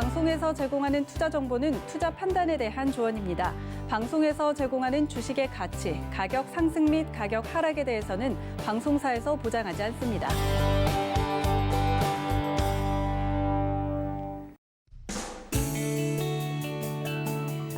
방송에서 제공하는 투자 정보는 투자 판단에 대한 조언입니다. 방송에서 제공하는 주식의 가치, 가격 상승 및 가격 하락에 대해서는 방송사에서 보장하지 않습니다.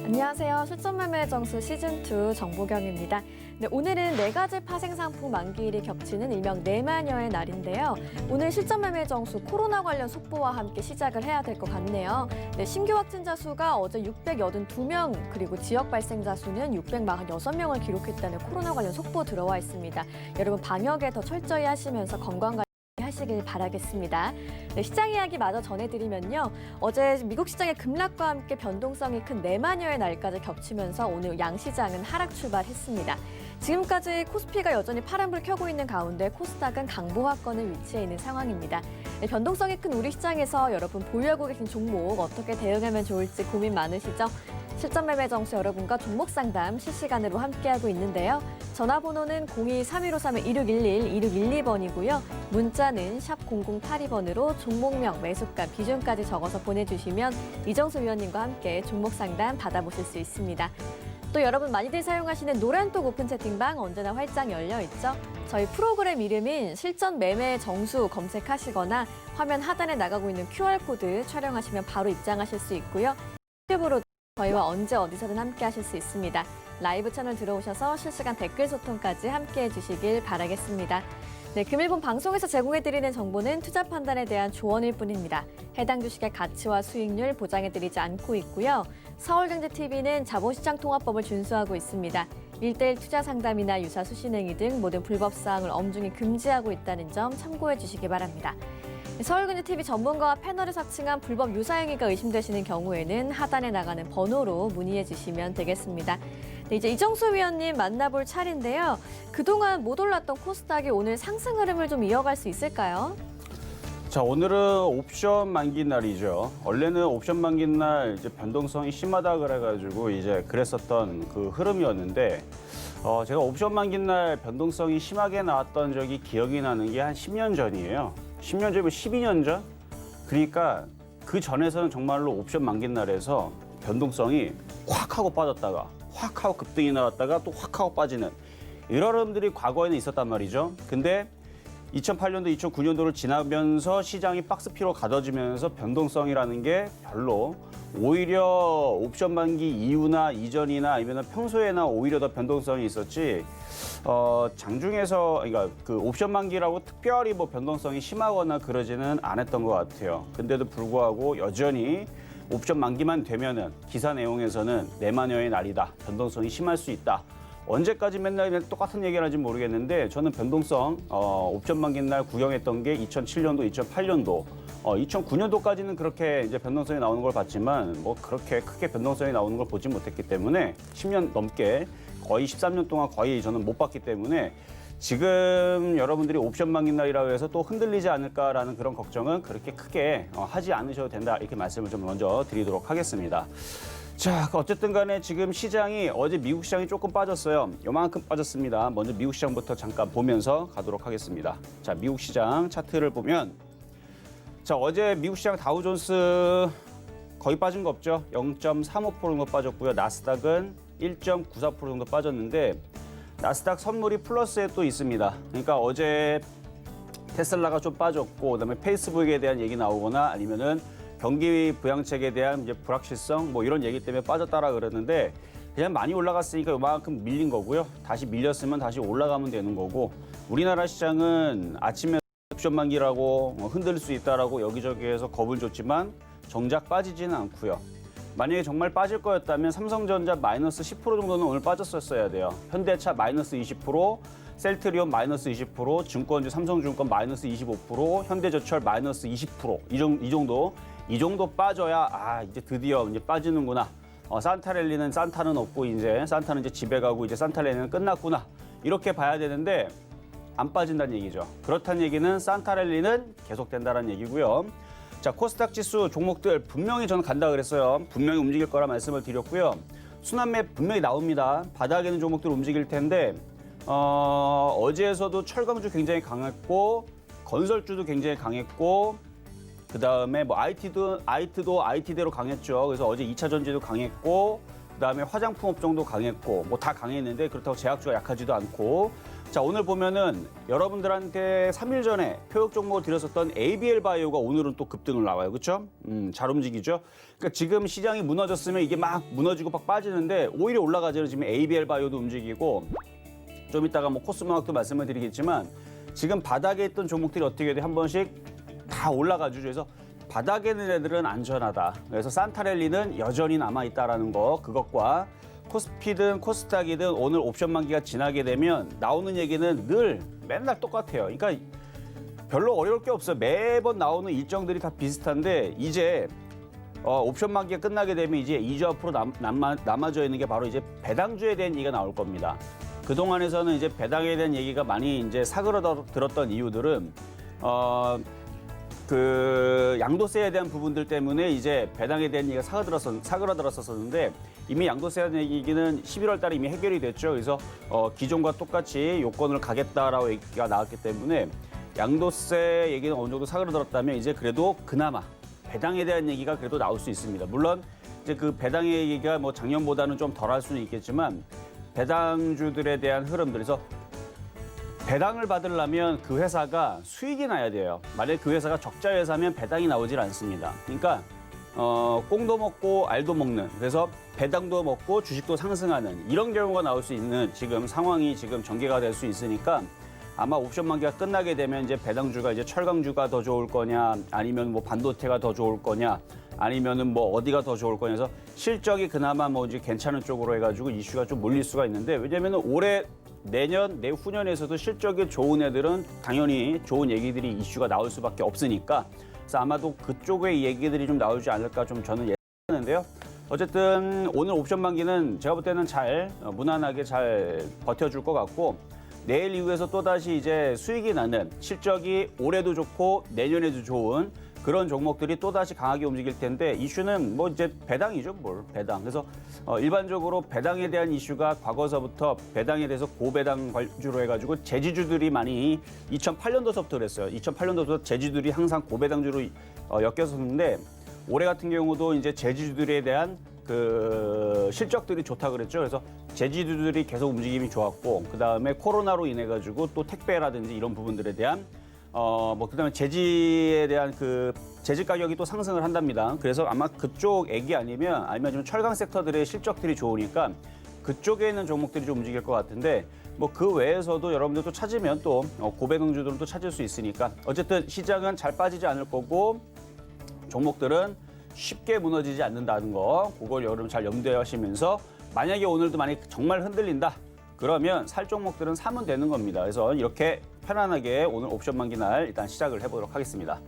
안녕하세요. 실전매매 정수 시즌2 정보경입니다. 네, 오늘은 4가지 파생상품 만기일이 겹치는 일명 내마녀의 날인데요. 오늘 실전매매 정수 코로나 관련 속보와 함께 시작을 해야 될 것 같네요. 네, 신규 확진자 수가 어제 682명, 그리고 지역 발생자 수는 646명을 기록했다는 코로나 관련 속보 들어와 있습니다. 여러분 방역에 더 철저히 하시면서 건강 하시길 바라겠습니다. 네, 시장 이야기 마저 전해드리면요. 어제 미국 시장의 급락과 함께 변동성이 큰 내마녀의 날까지 겹치면서 오늘 양시장은 하락 출발했습니다. 지금까지 코스피가 여전히 파란불 켜고 있는 가운데 코스닥은 강보합권에 위치해 있는 상황입니다. 네, 변동성이 큰 우리 시장에서 여러분 보유하고 계신 종목 어떻게 대응하면 좋을지 고민 많으시죠? 실전매매 정수 여러분과 종목 상담 실시간으로 함께하고 있는데요. 전화번호는 02-3153-2611, 2612번이고요. 문자는 샵 0082번으로 종목명, 매수가, 비중까지 적어서 보내주시면 이정수 위원님과 함께 종목 상담 받아보실 수 있습니다. 또 여러분 많이들 사용하시는 노란톡 오픈 채팅방 언제나 활짝 열려 있죠. 저희 프로그램 이름인 실전 매매 정수 검색하시거나 화면 하단에 나가고 있는 QR코드 촬영하시면 바로 입장하실 수 있고요. 유튜브로 저희와 언제 어디서든 함께 하실 수 있습니다. 라이브 채널 들어오셔서 실시간 댓글 소통까지 함께해 주시길 바라겠습니다. 네, 금일본 방송에서 제공해드리는 정보는 투자 판단에 대한 조언일 뿐입니다. 해당 주식의 가치와 수익률 보장해드리지 않고 있고요. 서울경제TV는 자본시장통화법을 준수하고 있습니다. 1:1 투자 상담이나 유사 수신행위 등 모든 불법 사항을 엄중히 금지하고 있다는 점 참고해 주시기 바랍니다. 서울경제TV 전문가와 패널을 사칭한 불법 유사행위가 의심되시는 경우에는 하단에 나가는 번호로 문의해 주시면 되겠습니다. 네, 이제 이정수 위원님 만나볼 차례인데요. 그동안 못 올랐던 코스닥이 오늘 상승 흐름을 좀 이어갈 수 있을까요? 자, 오늘은 옵션 만기 날이죠. 원래는 옵션 만기 날 이제 변동성이 심하다 그래가지고 이제 그랬었던 그 흐름이었는데, 제가 옵션 만기 날 변동성이 심하게 나왔던 적이 기억이 나는 게 한 10년 전이에요. 10년 전이면 12년 전? 그러니까 그 전에서는 정말로 옵션 만기 날에서 변동성이 확 하고 빠졌다가 확 하고 급등이 나왔다가 또 확 하고 빠지는 이런 흐름들이 과거에는 있었단 말이죠. 근데 2008년도, 2009년도를 지나면서 시장이 박스피로 가둬지면서 변동성이라는 게 별로 오히려 옵션 만기 이후나 이전이나 아니면 평소에나 오히려 더 변동성이 있었지 장중에서 그러니까 그 옵션 만기라고 특별히 뭐 변동성이 심하거나 그러지는 않았던 것 같아요. 근데도 불구하고 여전히 옵션 만기만 되면은 기사 내용에서는 내마녀의 날이다. 변동성이 심할 수 있다. 언제까지 맨날 똑같은 얘기를 하는지 모르겠는데 저는 변동성 옵션 만기 날 구경했던 게 2007년도, 2008년도, 2009년도까지는 그렇게 이제 변동성이 나오는 걸 봤지만 뭐 그렇게 크게 변동성이 나오는 걸 보지 못했기 때문에 10년 넘게 거의 13년 동안 거의 저는 못 봤기 때문에 지금 여러분들이 옵션 만기 날이라고 해서 또 흔들리지 않을까라는 그런 걱정은 그렇게 크게 하지 않으셔도 된다 이렇게 말씀을 좀 먼저 드리도록 하겠습니다. 자, 어쨌든 간에 지금 시장이 어제 미국 시장이 조금 빠졌어요. 요만큼 빠졌습니다. 먼저 미국 시장부터 잠깐 보면서 가도록 하겠습니다. 자, 미국 시장 차트를 보면 자, 어제 미국 시장 다우존스 거의 빠진 거 없죠. 0.35% 정도 빠졌고요. 나스닥은 1.94% 정도 빠졌는데 나스닥 선물이 플러스에 또 있습니다. 그러니까 어제 테슬라가 좀 빠졌고 그다음에 페이스북에 대한 얘기 나오거나 아니면은 경기 부양책에 대한 이제 불확실성 뭐 이런 얘기 때문에 빠졌다라 그러는데 그냥 많이 올라갔으니까 요만큼 밀린 거고요. 다시 밀렸으면 다시 올라가면 되는 거고 우리나라 시장은 아침에 옵션 만기라고 흔들릴 수 있다라고 여기저기에서 겁을 줬지만 정작 빠지지는 않고요. 만약에 정말 빠질 거였다면 삼성전자 마이너스 10% 정도는 오늘 빠졌었어야 돼요. 현대차 마이너스 20%, 셀트리온 마이너스 20%, 증권주 삼성증권 마이너스 25%, 현대제철 마이너스 20% 이 정도 빠져야 이제 드디어 이제 빠지는구나. 산타랠리는 산타는 없고 이제 산타는 이제 집에 가고 이제 산타랠리는 끝났구나. 이렇게 봐야 되는데 안 빠진다는 얘기죠. 그렇다는 얘기는 산타랠리는 계속된다는 얘기고요. 자, 코스닥 지수 종목들 분명히 저는 간다 그랬어요. 분명히 움직일 거라 말씀을 드렸고요. 순환매 분명히 나옵니다. 바닥에 있는 종목들 움직일 텐데 어제에서도 철강주 굉장히 강했고 건설주도 굉장히 강했고 그다음에 뭐 IT도 IT대로 강했죠. 그래서 어제 2차 전지도 강했고 그다음에 화장품 업종도 강했고 뭐 다 강했는데 그렇다고 제약주가 약하지도 않고 자, 오늘 보면은 여러분들한테 3일 전에 표적 종목을 드렸었던 ABL 바이오가 오늘은 또 급등을 나와요. 그렇죠? 잘 움직이죠. 그러니까 지금 시장이 무너졌으면 이게 막 무너지고 막 빠지는데 오히려 올라가죠. 지금 ABL 바이오도 움직이고 좀 이따가 뭐 코스모학도 말씀을 드리겠지만 지금 바닥에 있던 종목들이 어떻게 돼? 한 번씩 다 올라가죠. 그래서 바닥에 있는 애들은 안전하다. 그래서 산타랠리는 여전히 남아있다라는 거 그것과 코스피든 코스닥이든 오늘 옵션 만기가 지나게 되면 나오는 얘기는 늘 맨날 똑같아요. 그러니까 별로 어려울 게 없어요. 매번 나오는 일정들이 다 비슷한데 이제 옵션 만기가 끝나게 되면 이제 2주 앞으로 남아져 있는 게 바로 이제 배당주에 대한 얘기가 나올 겁니다. 그동안에서는 이제 배당에 대한 얘기가 많이 이제 사그러들었던 이유들은 그 양도세에 대한 부분들 때문에 이제 배당에 대한 얘기가 사그러들었었는데 이미 양도세에 대한 얘기는 11월 달에 이미 해결이 됐죠. 그래서 기존과 똑같이 요건을 가겠다라고 얘기가 나왔기 때문에 양도세 얘기는 어느 정도 사그러들었다면 이제 그래도 그나마 배당에 대한 얘기가 그래도 나올 수 있습니다. 물론 이제 그 배당의 얘기가 뭐 작년보다는 좀 덜할 수는 있겠지만 배당주들에 대한 흐름들 그래서 배당을 받으려면 그 회사가 수익이 나야 돼요. 만약에 그 회사가 적자 회사면 배당이 나오질 않습니다. 그러니까 꽁도 먹고 알도 먹는 그래서 배당도 먹고 주식도 상승하는 이런 경우가 나올 수 있는 지금 상황이 지금 전개가 될 수 있으니까 아마 옵션 만기가 끝나게 되면 이제 배당주가 이제 철강주가 더 좋을 거냐 아니면 뭐 반도체가 더 좋을 거냐 아니면은 뭐 어디가 더 좋을 거냐 해서 실적이 그나마 뭐 이제 괜찮은 쪽으로 해가지고 이슈가 좀 몰릴 수가 있는데 왜냐면은 올해 내년, 내후년에서도 실적이 좋은 애들은 당연히 좋은 얘기들이 이슈가 나올 수밖에 없으니까 그래서 아마도 그쪽의 얘기들이 좀 나오지 않을까 좀 저는 예상하는데요. 어쨌든 오늘 옵션 만기는 제가 볼 때는 잘 무난하게 잘 버텨줄 것 같고 내일 이후에서 또다시 이제 수익이 나는 실적이 올해도 좋고 내년에도 좋은 그런 종목들이 또다시 강하게 움직일 텐데 이슈는 뭐 이제 배당이죠, 뭘 배당. 그래서 일반적으로 배당에 대한 이슈가 과거서부터 배당에 대해서 고배당 관주로 해가지고 제지주들이 많이 2008년도서부터 그랬어요. 2008년도부터 제지주들이 항상 고배당주로 엮였었는데 올해 같은 경우도 이제 제지주들에 대한 그 실적들이 좋다 그랬죠. 그래서 제지주들이 계속 움직임이 좋았고 그 다음에 코로나로 인해 가지고 또 택배라든지 이런 부분들에 대한 뭐 그다음에 제지에 대한 그 제지 가격이 또 상승을 한답니다. 그래서 아마 그쪽 액이 아니면 좀 철강 섹터들의 실적들이 좋으니까 그쪽에 있는 종목들이 좀 움직일 것 같은데 뭐 그 외에서도 여러분들 또 찾으면 또 고배당주들은 또 찾을 수 있으니까 어쨌든 시장은 잘 빠지지 않을 거고 종목들은 쉽게 무너지지 않는다는 거 그걸 여러분 잘 염두에 하시면서 만약에 오늘도 정말 흔들린다. 그러면 살 종목들은 사면 되는 겁니다. 그래서 이렇게 편안하게 오늘 옵션 만기 날 일단 시작을 해보도록 하겠습니다.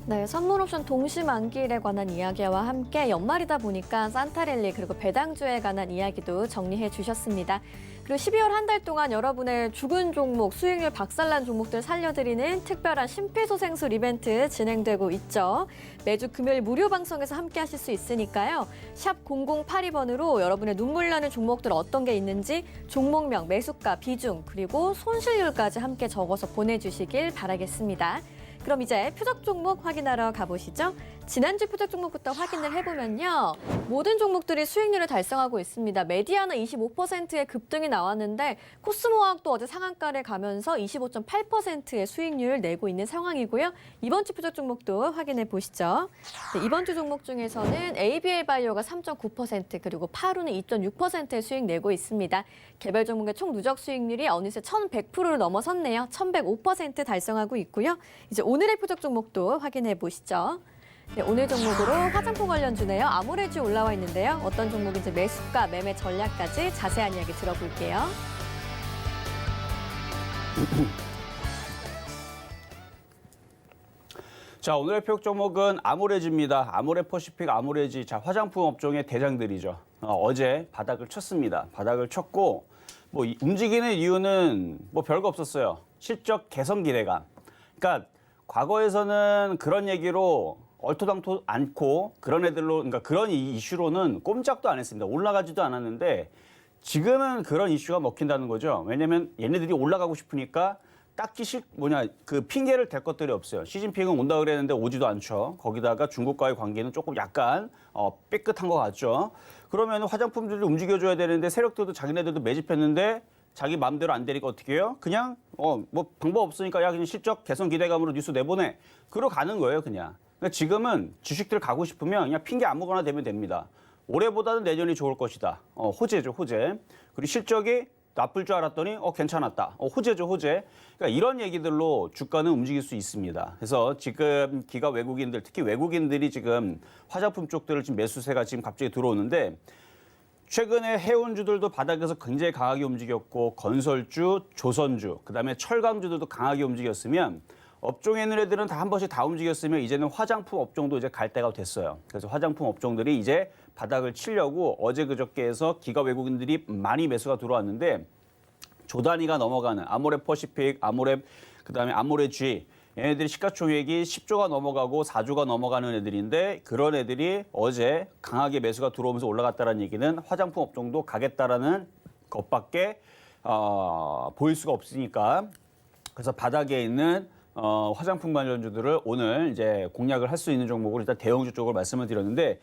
네, 선물 옵션 동시 만기일에 관한 이야기와 함께 연말이다 보니까 산타랠리 그리고 배당주에 관한 이야기도 정리해 주셨습니다. 그리고 12월 한 달 동안 여러분의 죽은 종목, 수익률 박살난 종목들 살려드리는 특별한 심폐소생술 이벤트 진행되고 있죠. 매주 금요일 무료 방송에서 함께 하실 수 있으니까요. 샵 0082번으로 여러분의 눈물 나는 종목들 어떤 게 있는지 종목명, 매수가, 비중, 그리고 손실률까지 함께 적어서 보내주시길 바라겠습니다. 그럼 이제 표적 종목 확인하러 가보시죠. 지난주 표적 종목부터 확인을 해보면요. 모든 종목들이 수익률을 달성하고 있습니다. 메디아는 25%의 급등이 나왔는데 코스모학도 어제 상한가를 가면서 25.8%의 수익률을 내고 있는 상황이고요. 이번 주 표적 종목도 확인해 보시죠. 네, 이번 주 종목 중에서는 ABL 바이오가 3.9% 그리고 파루는 2.6%의 수익 내고 있습니다. 개별 종목의 총 누적 수익률이 어느새 1,100%를 넘어섰네요. 1,105% 달성하고 있고요. 이제 오늘의 표적 종목도 확인해 보시죠. 네, 오늘 종목으로 화장품 관련주네요. 아모레주 올라와 있는데요. 어떤 종목인지 매수가, 매매 전략까지 자세한 이야기 들어볼게요. 자, 오늘의 표적 종목은 아모레지입니다. 아모레퍼시픽, 아모레지. 자, 화장품 업종의 대장들이죠. 어제 바닥을 쳤습니다. 바닥을 쳤고 뭐 움직이는 이유는 뭐 별거 없었어요. 실적 개선 기대감. 그러니까 과거에서는 그런 얘기로 얼토당토 않고 그런 애들로 그러니까 그런 이슈로는 꼼짝도 안 했습니다. 올라가지도 않았는데 지금은 그런 이슈가 먹힌다는 거죠. 왜냐하면 얘네들이 올라가고 싶으니까 딱히 그 핑계를 댈 것들이 없어요. 시진핑은 온다 그랬는데 오지도 않죠. 거기다가 중국과의 관계는 조금 약간 삐끗한 것 같죠. 그러면 화장품들을 움직여줘야 되는데 세력들도 자기네들도 매집했는데 자기 마음대로 안 되니까 어떻게 해요? 그냥 뭐 방법 없으니까 야 그냥 실적 개선 기대감으로 뉴스 내보내. 그러고 가는 거예요, 그냥. 그러니까 지금은 주식들 가고 싶으면 그냥 핑계 아무거나 대면 됩니다. 올해보다는 내년이 좋을 것이다. 호재죠, 호재. 그리고 실적이 나쁠 줄 알았더니 괜찮았다. 호재죠, 호재. 그러니까 이런 얘기들로 주가는 움직일 수 있습니다. 그래서 지금 기가 외국인들, 특히 외국인들이 지금 화장품 쪽들을 지금 매수세가 지금 갑자기 들어오는데 최근에 해운주들도 바닥에서 굉장히 강하게 움직였고 건설주, 조선주, 그다음에 철강주들도 강하게 움직였으면 업종에 있는 애들은 다 한 번씩 다 움직였으면 이제는 화장품 업종도 이제 갈 때가 됐어요. 그래서 화장품 업종들이 이제 바닥을 치려고 어제 그저께 해서 기가 외국인들이 많이 매수가 들어왔는데 조 단위가 넘어가는 아모레 퍼시픽, 아모레 그다음에 아모레 G 얘네들이 시가총액이 10조가 넘어가고 4조가 넘어가는 애들인데 그런 애들이 어제 강하게 매수가 들어오면서 올라갔다는 얘기는 화장품 업종도 가겠다라는 것밖에 보일 수가 없으니까 그래서 바닥에 있는 화장품 관련주들을 오늘 이제 공략을 할 수 있는 종목으로 일단 대형주 쪽으로 말씀을 드렸는데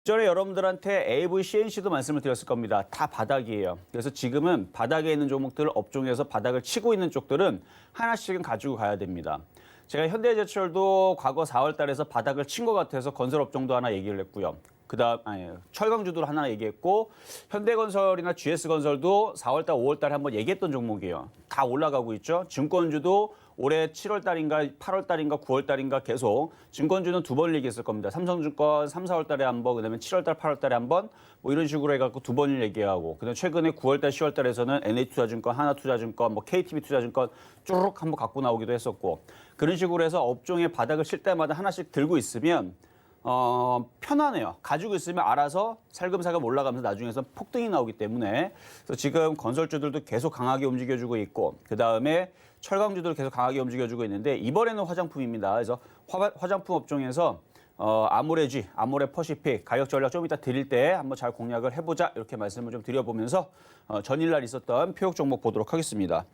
전에 여러분들한테 AV, CNC도 말씀을 드렸을 겁니다. 다 바닥이에요. 그래서 지금은 바닥에 있는 종목들 업종에서 바닥을 치고 있는 쪽들은 하나씩은 가지고 가야 됩니다. 제가 현대제철도 과거 4월 달에서 바닥을 친 것 같아서 건설업종도 하나 얘기를 했고요. 철강주도 하나 얘기했고 현대건설이나 GS건설도 4월 달, 5월 달에 한번 얘기했던 종목이에요. 다 올라가고 있죠. 증권주도 올해 7월 달인가 8월 달인가 9월 달인가 계속 증권주는 두 번을 얘기했을 겁니다. 삼성증권 3, 4월 달에 한 번, 그다음에 7월 달, 8월 달에 한 번 뭐 이런 식으로 해갖고 두 번을 얘기하고 그다음에 최근에 9월 달, 10월 달에서는 NH투자증권, 하나투자증권, 뭐 KTB투자증권 쭈르륵 한번 갖고 나오기도 했었고 그런 식으로 해서 업종에 바닥을 칠 때마다 하나씩 들고 있으면 편하네요. 가지고 있으면 알아서 살금살금 올라가면서 나중에서 폭등이 나오기 때문에 그래서 지금 건설주들도 계속 강하게 움직여주고 있고 그다음에 철강주들 계속 강하게 움직여주고 있는데 이번에는 화장품입니다. 그래서 화장품 업종에서 아모레 G, 아모레 퍼시픽 가격 전략 좀 이따 드릴 때 한번 잘 공략을 해보자 이렇게 말씀을 좀 드려보면서 전일날 있었던 표역 종목 보도록 하겠습니다.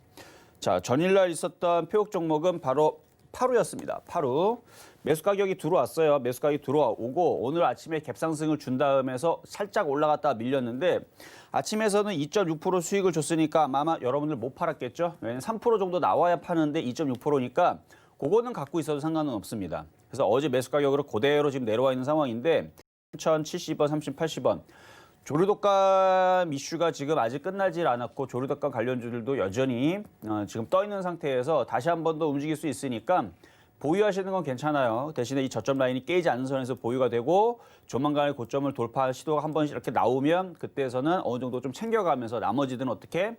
자, 전일날 있었던 표역 종목은 바로 파루였습니다. 파루. 매수 가격이 들어왔어요. 매수 가격이 들어오고 오늘 아침에 갭상승을 준 다음에서 살짝 올라갔다가 밀렸는데 아침에서는 2.6% 수익을 줬으니까 아마 여러분들 못 팔았겠죠. 왜냐면 3% 정도 나와야 파는데 2.6%니까 그거는 갖고 있어도 상관은 없습니다. 그래서 어제 매수 가격으로 그대로 지금 내려와 있는 상황인데 3,070원, 3,080원. 조류독감 이슈가 지금 아직 끝나질 않았고 조류독감 관련주들도 여전히 지금 떠 있는 상태에서 다시 한 번 더 움직일 수 있으니까 보유하시는 건 괜찮아요. 대신에 이 저점 라인이 깨지지 않는 선에서 보유가 되고 조만간에 고점을 돌파할 시도가 한 번씩 이렇게 나오면 그때에서는 어느 정도 좀 챙겨가면서 나머지는 어떻게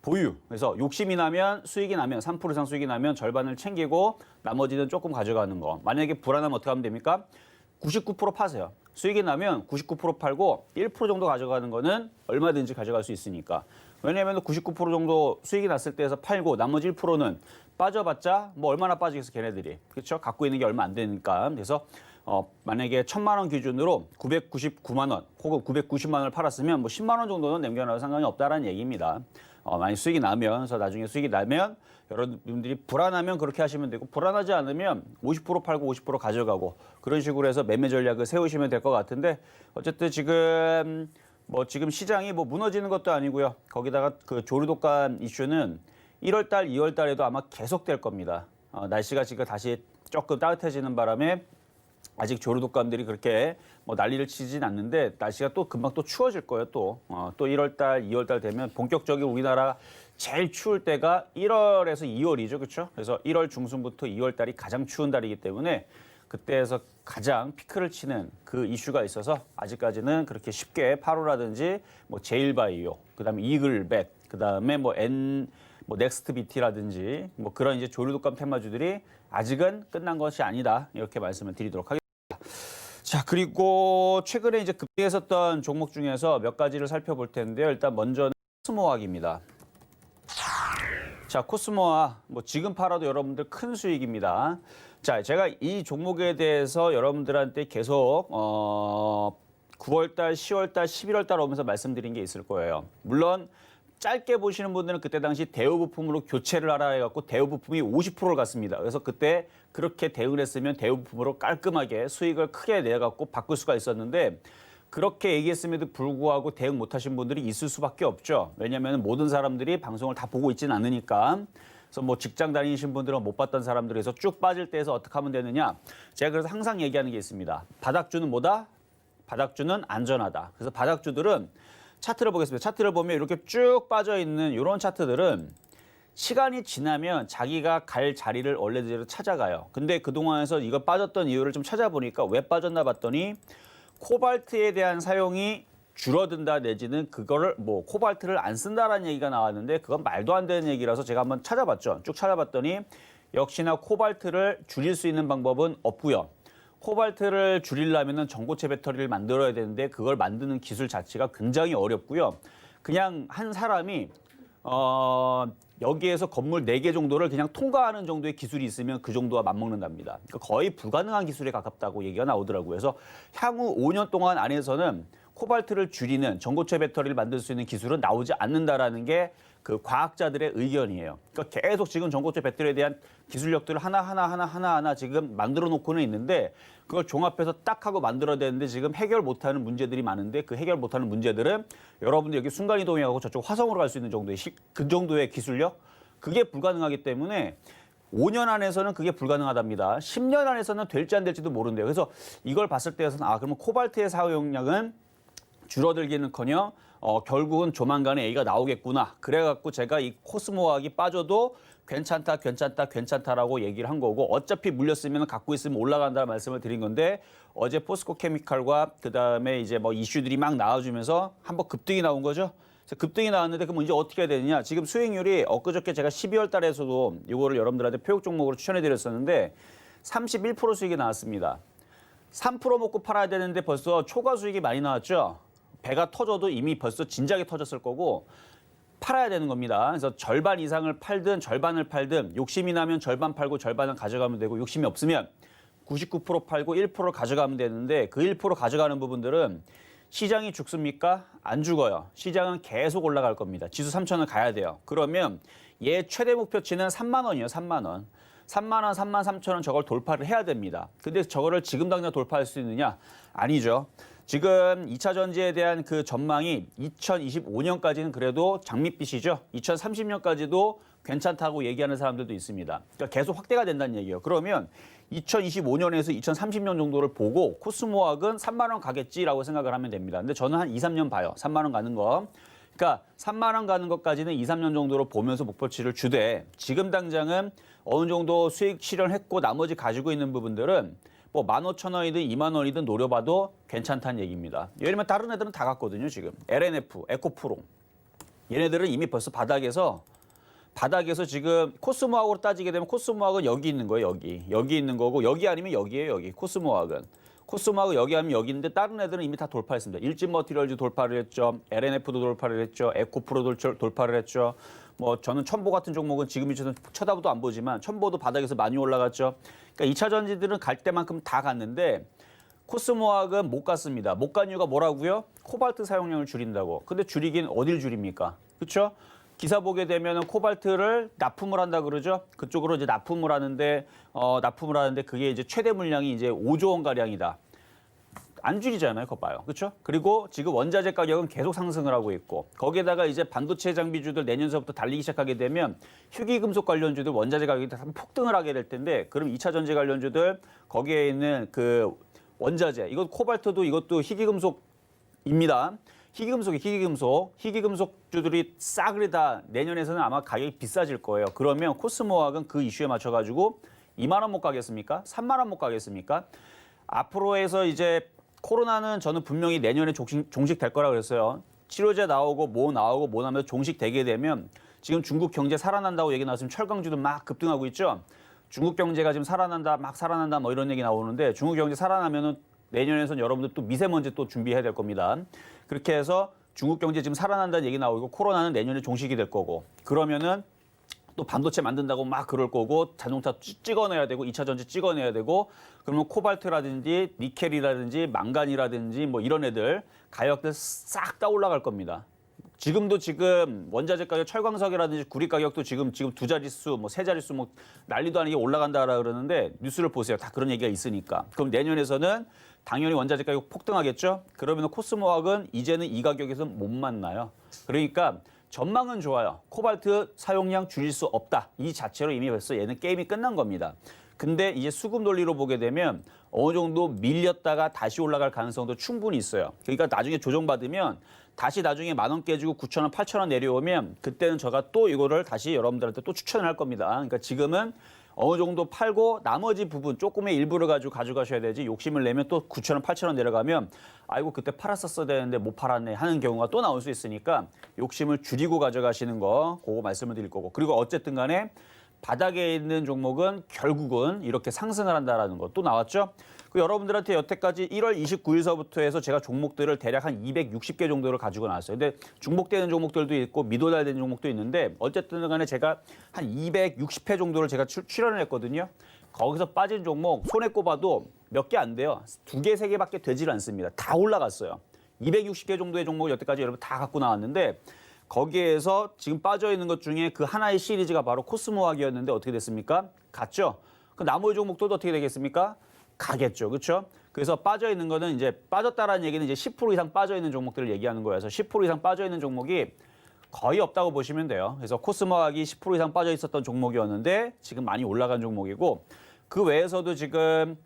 보유. 그래서 욕심이 나면 수익이 나면 3% 이상 수익이 나면 절반을 챙기고 나머지는 조금 가져가는 거. 만약에 불안하면 어떻게 하면 됩니까? 99% 파세요. 수익이 나면 99% 팔고 1% 정도 가져가는 거는 얼마든지 가져갈 수 있으니까. 왜냐하면 99% 정도 수익이 났을 때에서 팔고 나머지 1%는 빠져봤자 뭐 얼마나 빠지겠어 걔네들이. 그렇죠? 갖고 있는 게 얼마 안 되니까. 그래서 만약에 1,000만 원 기준으로 999만 원 혹은 990만 원을 팔았으면 뭐 10만 원 정도는 남겨놔도 상관이 없다라는 얘기입니다. 많이 수익이 나면, 그래서 나중에 수익이 나면 여러분들이 불안하면 그렇게 하시면 되고 불안하지 않으면 50% 팔고 50% 가져가고 그런 식으로 해서 매매 전략을 세우시면 될 것 같은데 어쨌든 지금 시장이 뭐 무너지는 것도 아니고요. 거기다가 그 조류독감 이슈는 1월 달, 2월 달에도 아마 계속될 겁니다. 날씨가 지금 다시 조금 따뜻해지는 바람에 아직 조류독감들이 그렇게 뭐 난리를 치진 않는데 날씨가 또 금방 또 추워질 거예요. 또 1월 달, 2월 달 되면 본격적인 우리나라 제일 추울 때가 1월에서 2월이죠. 그렇죠? 그래서 1월 중순부터 2월 달이 가장 추운 달이기 때문에 그때에서 가장 피크를 치는 그 이슈가 있어서 아직까지는 그렇게 쉽게 파로라든지 뭐 제일바이오, 그다음에 이글벳, 그다음에 넥스트비티라든지 뭐 그런 이제 조류독감 테마주들이 아직은 끝난 것이 아니다. 이렇게 말씀을 드리도록 하겠습니다. 자, 그리고 최근에 이제 급등했었던 종목 중에서 몇 가지를 살펴볼 텐데요. 일단 먼저는 코스모학입니다. 자, 코스모학 뭐 지금 팔아도 여러분들 큰 수익입니다. 자, 제가 이 종목에 대해서 여러분들한테 계속 9월 달, 10월 달, 11월 달 오면서 말씀드린 게 있을 거예요. 물론 짧게 보시는 분들은 그때 당시 대우 부품으로 교체를 하라 해갖고 대우 부품이 50%를 갔습니다. 그래서 그때 그렇게 대응을 했으면 대우 부품으로 깔끔하게 수익을 크게 내갖고 바꿀 수가 있었는데 그렇게 얘기했음에도 불구하고 대응 못하신 분들이 있을 수밖에 없죠. 왜냐하면 모든 사람들이 방송을 다 보고 있지는 않으니까. 그래서 뭐 직장 다니신 분들은 못 봤던 사람들에서 쭉 빠질 때에서 어떻게 하면 되느냐. 제가 그래서 항상 얘기하는 게 있습니다. 바닥주는 뭐다? 바닥주는 안전하다. 그래서 바닥주들은 차트를 보겠습니다. 차트를 보면 이렇게 쭉 빠져 있는 이런 차트들은 시간이 지나면 자기가 갈 자리를 원래대로 찾아가요. 근데 그동안에서 이거 빠졌던 이유를 좀 찾아보니까 왜 빠졌나 봤더니 코발트에 대한 사용이 줄어든다 내지는 그거를 뭐 코발트를 안 쓴다라는 얘기가 나왔는데 그건 말도 안 되는 얘기라서 제가 한번 찾아봤죠. 쭉 찾아봤더니 역시나 코발트를 줄일 수 있는 방법은 없고요. 코발트를 줄이려면 전고체 배터리를 만들어야 되는데 그걸 만드는 기술 자체가 굉장히 어렵고요. 그냥 한 사람이 여기에서 건물 4개 정도를 그냥 통과하는 정도의 기술이 있으면 그 정도와 맞먹는답니다. 그러니까 거의 불가능한 기술에 가깝다고 얘기가 나오더라고요. 그래서 향후 5년 동안 안에서는 코발트를 줄이는 전고체 배터리를 만들 수 있는 기술은 나오지 않는다라는 게 그 과학자들의 의견이에요. 그러니까 계속 지금 전고체 배터리에 대한 기술력들을 하나하나 지금 만들어 놓고는 있는데 그걸 종합해서 딱 하고 만들어야 되는데 지금 해결 못하는 문제들이 많은데 그 해결 못하는 문제들은 여러분들 여기 순간이동해가고 저쪽 화성으로 갈 수 있는 정도의 그 정도의 기술력 그게 불가능하기 때문에 5년 안에서는 그게 불가능하답니다. 10년 안에서는 될지 안 될지도 모른대요. 그래서 이걸 봤을 때에서는 그러면 코발트의 사용량은 줄어들기는커녕 결국은 조만간에 A가 나오겠구나. 그래갖고 제가 이 코스모학이 빠져도 괜찮다라고 얘기를 한 거고 어차피 물렸으면 갖고 있으면 올라간다는 말씀을 드린 건데 어제 포스코 케미칼과 그다음에 이제 뭐 이슈들이 막 나와주면서 한번 급등이 나온 거죠. 급등이 나왔는데 그럼 이제 어떻게 해야 되느냐. 지금 수익률이 엊그저께 제가 12월 달에서도 이거를 여러분들한테 표육 종목으로 추천해 드렸었는데 31% 수익이 나왔습니다. 3% 먹고 팔아야 되는데 벌써 초과 수익이 많이 나왔죠. 배가 터져도 이미 벌써 진작에 터졌을 거고 팔아야 되는 겁니다. 그래서 절반 이상을 팔든 절반을 팔든 욕심이 나면 절반 팔고 절반을 가져가면 되고 욕심이 없으면 99% 팔고 1%를 가져가면 되는데 그 1% 가져가는 부분들은 시장이 죽습니까? 안 죽어요. 시장은 계속 올라갈 겁니다. 지수 3,000을 가야 돼요. 그러면 얘 최대 목표치는 3만 원이에요. 3만 원. 3만 원, 3만 3천 원 저걸 돌파를 해야 됩니다. 근데 저거를 지금 당장 돌파할 수 있느냐? 아니죠. 지금 2차 전지에 대한 그 전망이 2025년까지는 그래도 장밋빛이죠. 2030년까지도 괜찮다고 얘기하는 사람들도 있습니다. 그러니까 계속 확대가 된다는 얘기예요. 그러면 2025년에서 2030년 정도를 보고 코스모학은 3만 원 가겠지라고 생각을 하면 됩니다. 근데 저는 한 2, 3년 봐요. 3만 원 가는 거. 그러니까 3만 원 가는 것까지는 2, 3년 정도로 보면서 목표치를 주되 지금 당장은 어느 정도 수익 실현했고 나머지 가지고 있는 부분들은 뭐 15,000원이든 2만 원이든 노려봐도 괜찮다는 얘기입니다. 예를 들면 다른 애들은 다 갔거든요. 지금 LNF, 에코프로. 얘네들은 이미 벌써 바닥에서 지금 코스모학으로 따지게 되면 코스모학은 여기 있는 거예요. 여기 있는 거고 여기 아니면 여기예요. 여기 코스모학은. 코스모학은 여기 아니면 여기 있는데 다른 애들은 이미 다 돌파했습니다. 일진 머티리얼즈 돌파를 했죠. LNF도 돌파를 했죠. 에코프로도 돌파를 했죠. 뭐 저는 첨보 같은 종목은 지금 이처럼 쳐다보도 안 보지만 첨보도 바닥에서 많이 올라갔죠. 그러니까 2차 전지들은 갈 때만큼 다 갔는데 코스모학은 못 갔습니다. 못 간 이유가 뭐라고요? 코발트 사용량을 줄인다고. 근데 줄이긴 어딜 줄입니까? 그렇죠? 기사 보게 되면은 코발트를 납품을 한다 그러죠. 그쪽으로 이제 납품을 하는데 그게 이제 최대 물량이 이제 5조 원 가량이다. 안 줄이잖아요. 그거 봐요. 그렇죠? 그리고 지금 원자재 가격은 계속 상승을 하고 있고 거기에다가 이제 반도체 장비주들 내년서부터 달리기 시작하게 되면 휴기금속 관련주들 원자재 가격이 다 폭등을 하게 될 텐데 그럼 2차 전지 관련주들 거기에 있는 그 원자재 이것 코발트도 이것도 희귀금속입니다. 희귀금속주들이 싸그리 다 내년에서는 아마 가격이 비싸질 거예요. 그러면 코스모학은 그 이슈에 맞춰가지고 2만 원 못 가겠습니까? 3만 원 못 가겠습니까? 앞으로에서 이제 코로나는 저는 분명히 내년에 종식될 거라 그랬어요. 치료제 나오고 뭐 나오면서 종식되게 되면 지금 중국 경제 살아난다고 얘기 나왔으면 철강주도 막 급등하고 있죠. 중국 경제가 지금 살아난다 뭐 이런 얘기 나오는데 중국 경제 살아나면은 내년에는 여러분들 또 미세먼지 또 준비해야 될 겁니다. 그렇게 해서 중국 경제 지금 살아난다는 얘기 나오고 코로나는 내년에 종식이 될 거고 그러면은 또 반도체 만든다고 막 그럴 거고 자동차 찍어내야 되고 2차 전지 찍어내야 되고 그러면 코발트라든지 니켈이라든지 망간이라든지 뭐 이런 애들 가격들 싹 다 올라갈 겁니다. 지금도 지금 원자재 가격, 철광석이라든지 구리 가격도 지금 두 자릿수, 뭐 세 자릿수 뭐 난리도 아니게 올라간다라 그러는데 뉴스를 보세요. 다 그런 얘기가 있으니까. 그럼 내년에서는 당연히 원자재 가격 폭등하겠죠. 그러면 코스모학은 이제는 이 가격에서 못 만나요. 그러니까 전망은 좋아요. 코발트 사용량 줄일 수 없다. 이 자체로 이미 벌써 얘는 게임이 끝난 겁니다. 근데 이제 수급 논리로 보게 되면 어느 정도 밀렸다가 다시 올라갈 가능성도 충분히 있어요. 그러니까 나중에 조정받으면 다시 나중에 10,000원 깨지고 9,000원, 8,000원 내려오면 그때는 제가 또 이거를 다시 여러분들한테 또 추천을 할 겁니다. 그러니까 지금은 어느 정도 팔고 나머지 부분 조금의 일부를 가지고 가져가셔야 되지 욕심을 내면 또 9,000원, 8,000원 내려가면 아이고 그때 팔았었어야 되는데 못 팔았네 하는 경우가 또 나올 수 있으니까 욕심을 줄이고 가져가시는 거 그거 말씀을 드릴 거고 그리고 어쨌든 간에 바닥에 있는 종목은 결국은 이렇게 상승을 한다라는 거 또 나왔죠. 그 여러분들한테 여태까지 1월 29일서부터 해서 제가 종목들을 대략 한 260개 정도를 가지고 나왔어요. 근데 중복되는 종목들도 있고 미도달되는 종목도 있는데 어쨌든 간에 제가 한 260회 정도를 제가 출연을 했거든요. 거기서 빠진 종목 손에 꼽아도 몇 개 안 돼요. 2개, 3개밖에 되질 않습니다. 다 올라갔어요. 260개 정도의 종목 여태까지 여러분 다 갖고 나왔는데 거기에서 지금 빠져 있는 것 중에 그 하나의 시리즈가 바로 코스모학이었는데 어떻게 됐습니까? 갔죠. 그 나머지 종목도 어떻게 되겠습니까? 가겠죠. 그렇죠? 그래서 빠져 있는 거는 이제 빠졌다라는 얘기는 이제 10% 이상 빠져 있는 종목들을 얘기하는 거여서 10% 이상 빠져 있는 종목이 거의 없다고 보시면 돼요. 그래서 코스모학이 10% 이상 빠져 있었던 종목이었는데 지금 많이 올라간 종목이고 그 외에서도 지금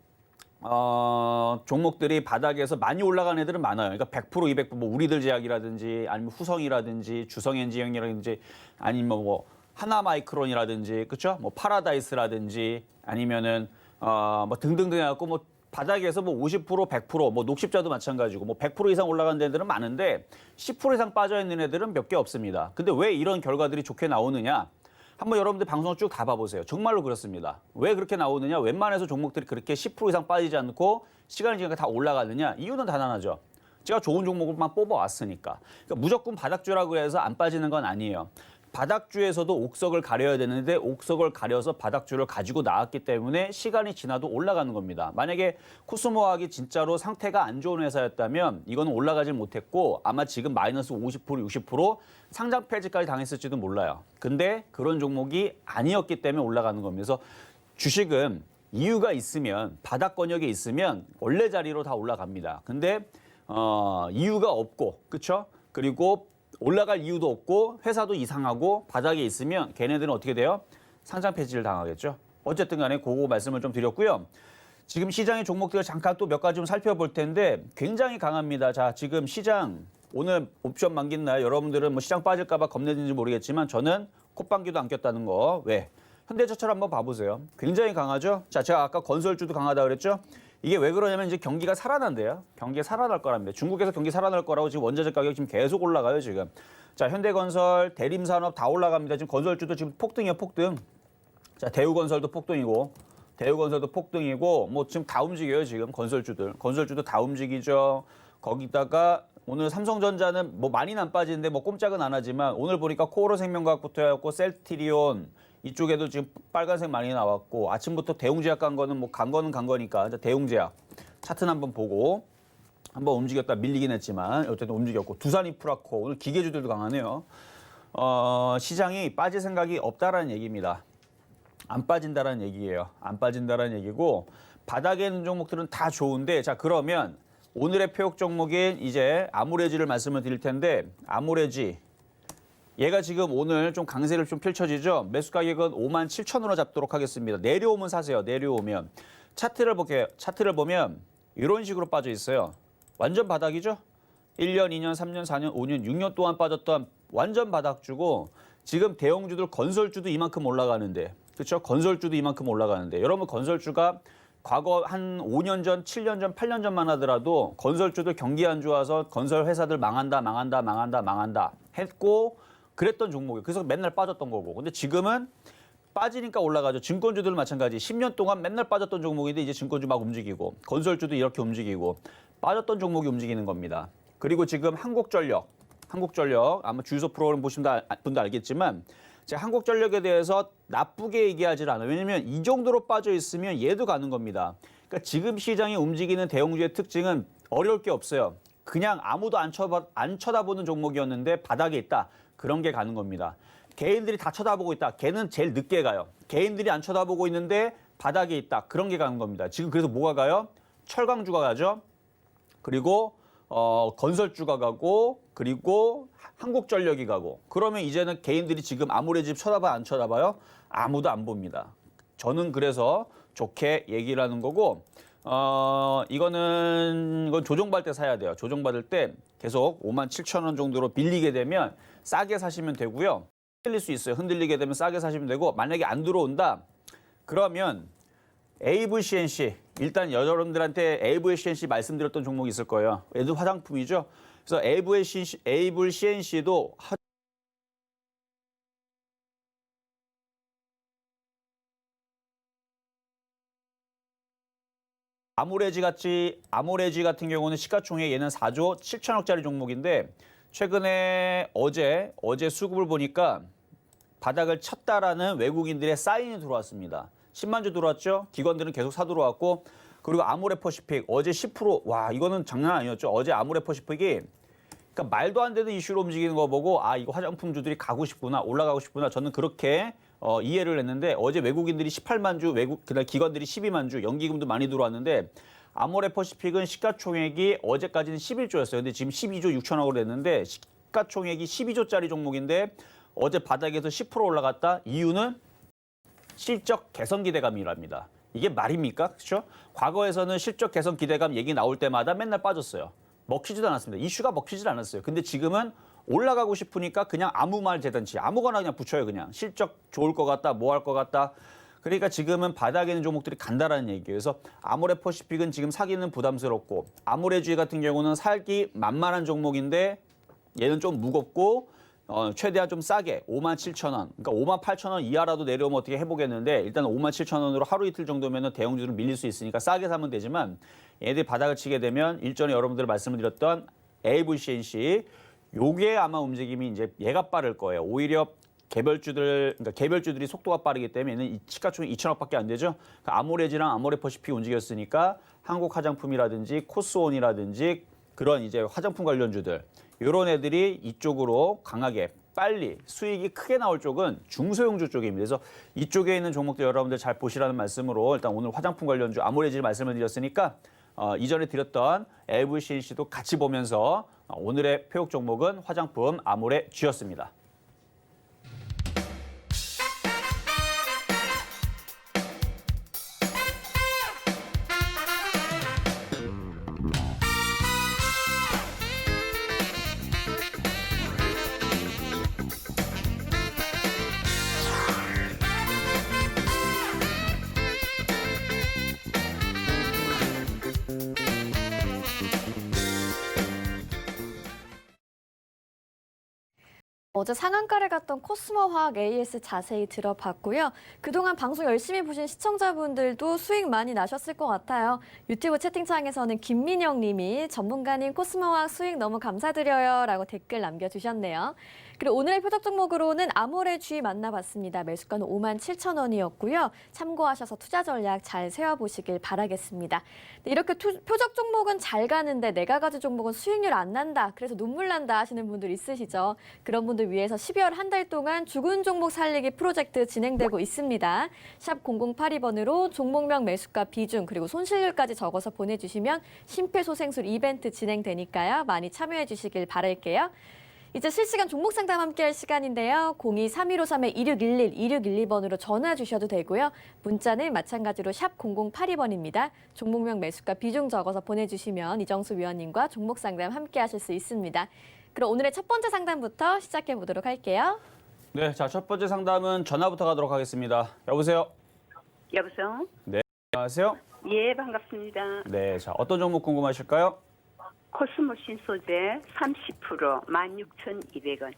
종목들이 바닥에서 많이 올라간 애들은 많아요. 그러니까 100%, 200%, 뭐 우리들 제약이라든지 아니면 후성이라든지 주성엔지형이라든지 아니면 뭐 하나마이크론이라든지 그렇죠? 뭐 파라다이스라든지 아니면은 뭐 등등등 해갖고 뭐 바닥에서 뭐 50%, 100%, 뭐 녹십자도 마찬가지고 뭐 100% 이상 올라간 애들은 많은데 10% 이상 빠져 있는 애들은 몇 개 없습니다. 근데 왜 이런 결과들이 좋게 나오느냐? 한번 여러분들 방송을 쭉 다 봐보세요. 정말로 그렇습니다. 왜 그렇게 나오느냐? 웬만해서 종목들이 그렇게 10% 이상 빠지지 않고 시간이 지나니까 다 올라가느냐? 이유는 단단하죠. 제가 좋은 종목을만 뽑아왔으니까. 그러니까 무조건 바닥주라고 해서 안 빠지는 건 아니에요. 바닥주에서도 옥석을 가려야 되는데 옥석을 가려서 바닥주를 가지고 나왔기 때문에 시간이 지나도 올라가는 겁니다. 만약에 코스모학이 진짜로 상태가 안 좋은 회사였다면 이거는 올라가질 못했고 아마 지금 마이너스 50%, 60% 상장 폐지까지 당했을지도 몰라요. 근데 그런 종목이 아니었기 때문에 올라가는 겁니다. 그래서 주식은 이유가 있으면 바닥 권역에 있으면 원래 자리로 다 올라갑니다. 근데 이유가 없고 그렇죠? 그리고 올라갈 이유도 없고 회사도 이상하고 바닥에 있으면 걔네들은 어떻게 돼요? 상장 폐지를 당하겠죠. 어쨌든 간에 그거 말씀을 좀 드렸고요. 지금 시장의 종목들을 잠깐 또 몇 가지 좀 살펴볼 텐데 굉장히 강합니다. 자, 지금 시장 오늘 옵션 만긴 날 여러분들은 뭐 시장 빠질까 봐 겁내는지 모르겠지만 저는 콧방귀도 안 꼈다는 거. 왜? 현대차처럼 한번 봐보세요. 굉장히 강하죠? 자, 제가 아까 건설주도 강하다 그랬죠? 이게 왜 그러냐면 이제 경기가 살아난대요. 경기가 살아날 거랍니다. 중국에서 경기 살아날 거라고 지금 원자재 가격 지금 계속 올라가요, 지금. 자, 현대건설, 대림산업 다 올라갑니다. 지금 건설주도 지금 폭등이에요, 폭등. 자, 대우건설도 폭등이고, 대우건설도 폭등이고, 뭐 지금 다 움직여요, 지금 건설주들. 건설주도 다 움직이죠. 거기다가 오늘 삼성전자는 뭐 많이는 안 빠지는데 뭐 꼼짝은 안 하지만 오늘 보니까 코오로 생명과학부터 해갖고 셀트리온, 이쪽에도 지금 빨간색 많이 나왔고 아침부터 대웅제약 간 거는 뭐 간 거는 간 거니까 대웅제약 차트는 한번 보고 한번 움직였다 밀리긴 했지만 어쨌든 움직였고 두산인프라코 오늘 기계주들도 강하네요. 시장이 빠질 생각이 없다라는 얘기입니다. 안 빠진다라는 얘기예요. 안 빠진다라는 얘기고 바닥에 있는 종목들은 다 좋은데 자 그러면 오늘의 표역 종목인 이제 아모레지를 말씀을 드릴 텐데 아모레지 얘가 지금 오늘 좀 강세를 좀 펼쳐지죠. 매수 가격은 57,000원으로 잡도록 하겠습니다. 내려오면 사세요. 내려오면. 차트를 볼게요. 차트를 보면 이런 식으로 빠져 있어요. 완전 바닥이죠. 1년, 2년, 3년, 4년, 5년, 6년 동안 빠졌던 완전 바닥주고 지금 대형주들 건설주도 이만큼 올라가는데 그렇죠? 건설주도 이만큼 올라가는데 여러분 건설주가 과거 한 5년 전, 7년 전, 8년 전만 하더라도 건설주들 경기 안 좋아서 건설 회사들 망한다 했고 그랬던 종목이에요. 그래서 맨날 빠졌던 거고. 근데 지금은 빠지니까 올라가죠. 증권주들은 마찬가지. 10년 동안 맨날 빠졌던 종목인데 이제 증권주 막 움직이고 건설주도 이렇게 움직이고 빠졌던 종목이 움직이는 겁니다. 그리고 지금 한국전력 아마 주유소 프로그램 보신 분도 알겠지만 제가 한국전력에 대해서 나쁘게 얘기하지 않아요. 왜냐면 이 정도로 빠져 있으면 얘도 가는 겁니다. 그러니까 지금 시장이 움직이는 대형주의 특징은 어려울 게 없어요. 그냥 아무도 안 쳐다보는 종목이었는데 바닥에 있다. 그런 게 가는 겁니다. 개인들이 다 쳐다보고 있다. 걔는 제일 늦게 가요. 개인들이 안 쳐다보고 있는데 바닥에 있다. 그런 게 가는 겁니다. 지금 그래서 뭐가 가요? 철강주가 가죠. 그리고 건설주가 가고 그리고 한국전력이 가고 그러면 이제는 개인들이 지금 아무리 집 쳐다봐요? 안 쳐다봐요? 아무도 안 봅니다. 저는 그래서 좋게 얘기를 하는 거고 이건 조정받을 때 사야 돼요. 조정받을 때 계속 57,000원 정도로 빌리게 되면 싸게 사시면 되고요. 흔들릴 수 있어요. 흔들리게 되면 싸게 사시면 되고 만약에 안 들어온다 그러면 AVCNC 일단 여러분들한테 AVCNC 말씀드렸던 종목이 있을 거예요. 얘도 화장품이죠. 그래서 AVCNC도 아모레지 같은 경우는 시가총액 얘는 4조 7천억짜리 종목인데 최근에 어제 수급을 보니까 바닥을 쳤다라는 외국인들의 사인이 들어왔습니다. 10만 주 들어왔죠. 기관들은 계속 사 들어왔고 그리고 아모레퍼시픽 어제 10% 와 이거는 장난 아니었죠. 어제 아모레퍼시픽이 그러니까 말도 안 되는 이슈로 움직이는 거 보고 아 이거 화장품주들이 가고 싶구나 올라가고 싶구나 저는 그렇게 이해를 했는데 어제 외국인들이 18만 주 그날 기관들이 12만 주 연기금도 많이 들어왔는데 아모레퍼시픽은 시가총액이 어제까지는 11조였어요. 근데 지금 12조 6천억으로 됐는데 시가총액이 12조짜리 종목인데 어제 바닥에서 10% 올라갔다. 이유는 실적 개선 기대감이랍니다. 이게 말입니까? 그렇죠? 과거에서는 실적 개선 기대감 얘기 나올 때마다 맨날 빠졌어요. 먹히지도 않았습니다. 이슈가 먹히지도 않았어요. 근데 지금은 올라가고 싶으니까 그냥 아무 말 재단치 아무거나 그냥 붙여요. 그냥 실적 좋을 것 같다. 뭐 할 것 같다. 그러니까 지금은 바닥에 있는 종목들이 간다라는 얘기예요. 그래서 아모레퍼시픽은 지금 사기는 부담스럽고 아모레주의 같은 경우는 살기 만만한 종목인데 얘는 좀 무겁고 최대한 좀 싸게 57,000원, 그러니까 58,000원 이하라도 내려오면 어떻게 해보겠는데 일단 57,000원으로 하루 이틀 정도면 대형주를 밀릴 수 있으니까 싸게 사면 되지만 얘들이 바닥을 치게 되면 일전에 여러분들 말씀을 드렸던 AVCNC 요게 아마 움직임이 이제 얘가 빠를 거예요. 오히려 개별주들이 속도가 빠르기 때문에 얘는 시가총액 2천억밖에 안 되죠. 그러니까 아모레지랑 아모레퍼시픽이 움직였으니까 한국화장품이라든지 코스온이라든지 그런 이제 화장품 관련주들 이런 애들이 이쪽으로 강하게 빨리 수익이 크게 나올 쪽은 중소형주 쪽입니다. 그래서 이쪽에 있는 종목들 여러분들 잘 보시라는 말씀으로 일단 오늘 화장품 관련주 아모레지를 말씀을 드렸으니까 이전에 드렸던 AVCNC도 같이 보면서 오늘의 표역 종목은 화장품 아모레지였습니다. 어제 상한가를 갔던 코스모화학 AS 자세히 들어봤고요. 그동안 방송 열심히 보신 시청자분들도 수익 많이 나셨을 것 같아요. 유튜브 채팅창에서는 김민영 님이 전문가님 코스모화학 수익 너무 감사드려요 라고 댓글 남겨주셨네요. 그리고 오늘의 표적 종목으로는 아모레주의 만나봤습니다. 매수가는 57,000원이었고요. 참고하셔서 투자 전략 잘 세워보시길 바라겠습니다. 이렇게 표적 종목은 잘 가는데 내가 가진 종목은 수익률 안 난다. 그래서 눈물 난다 하시는 분들 있으시죠. 그런 분들 위해서 12월 한 달 동안 죽은 종목 살리기 프로젝트 진행되고 있습니다. 샵 0082번으로 종목명 매수가 비중 그리고 손실률까지 적어서 보내주시면 심폐소생술 이벤트 진행되니까요. 많이 참여해 주시길 바랄게요. 이제 실시간 종목 상담 함께할 시간인데요. 02-3153-2611, 2612번으로 전화 주셔도 되고요. 문자는 마찬가지로 샵 0082번입니다. 종목명 매수가 비중 적어서 보내주시면 이정수 위원님과 종목 상담 함께하실 수 있습니다. 그럼 오늘의 첫 번째 상담부터 시작해 보도록 할게요. 네, 자, 첫 번째 상담은 전화부터 가도록 하겠습니다. 여보세요? 여보세요? 네, 안녕하세요? 예, 반갑습니다. 네, 자, 어떤 종목 궁금하실까요? 코스모신 소재 30% 16,200원.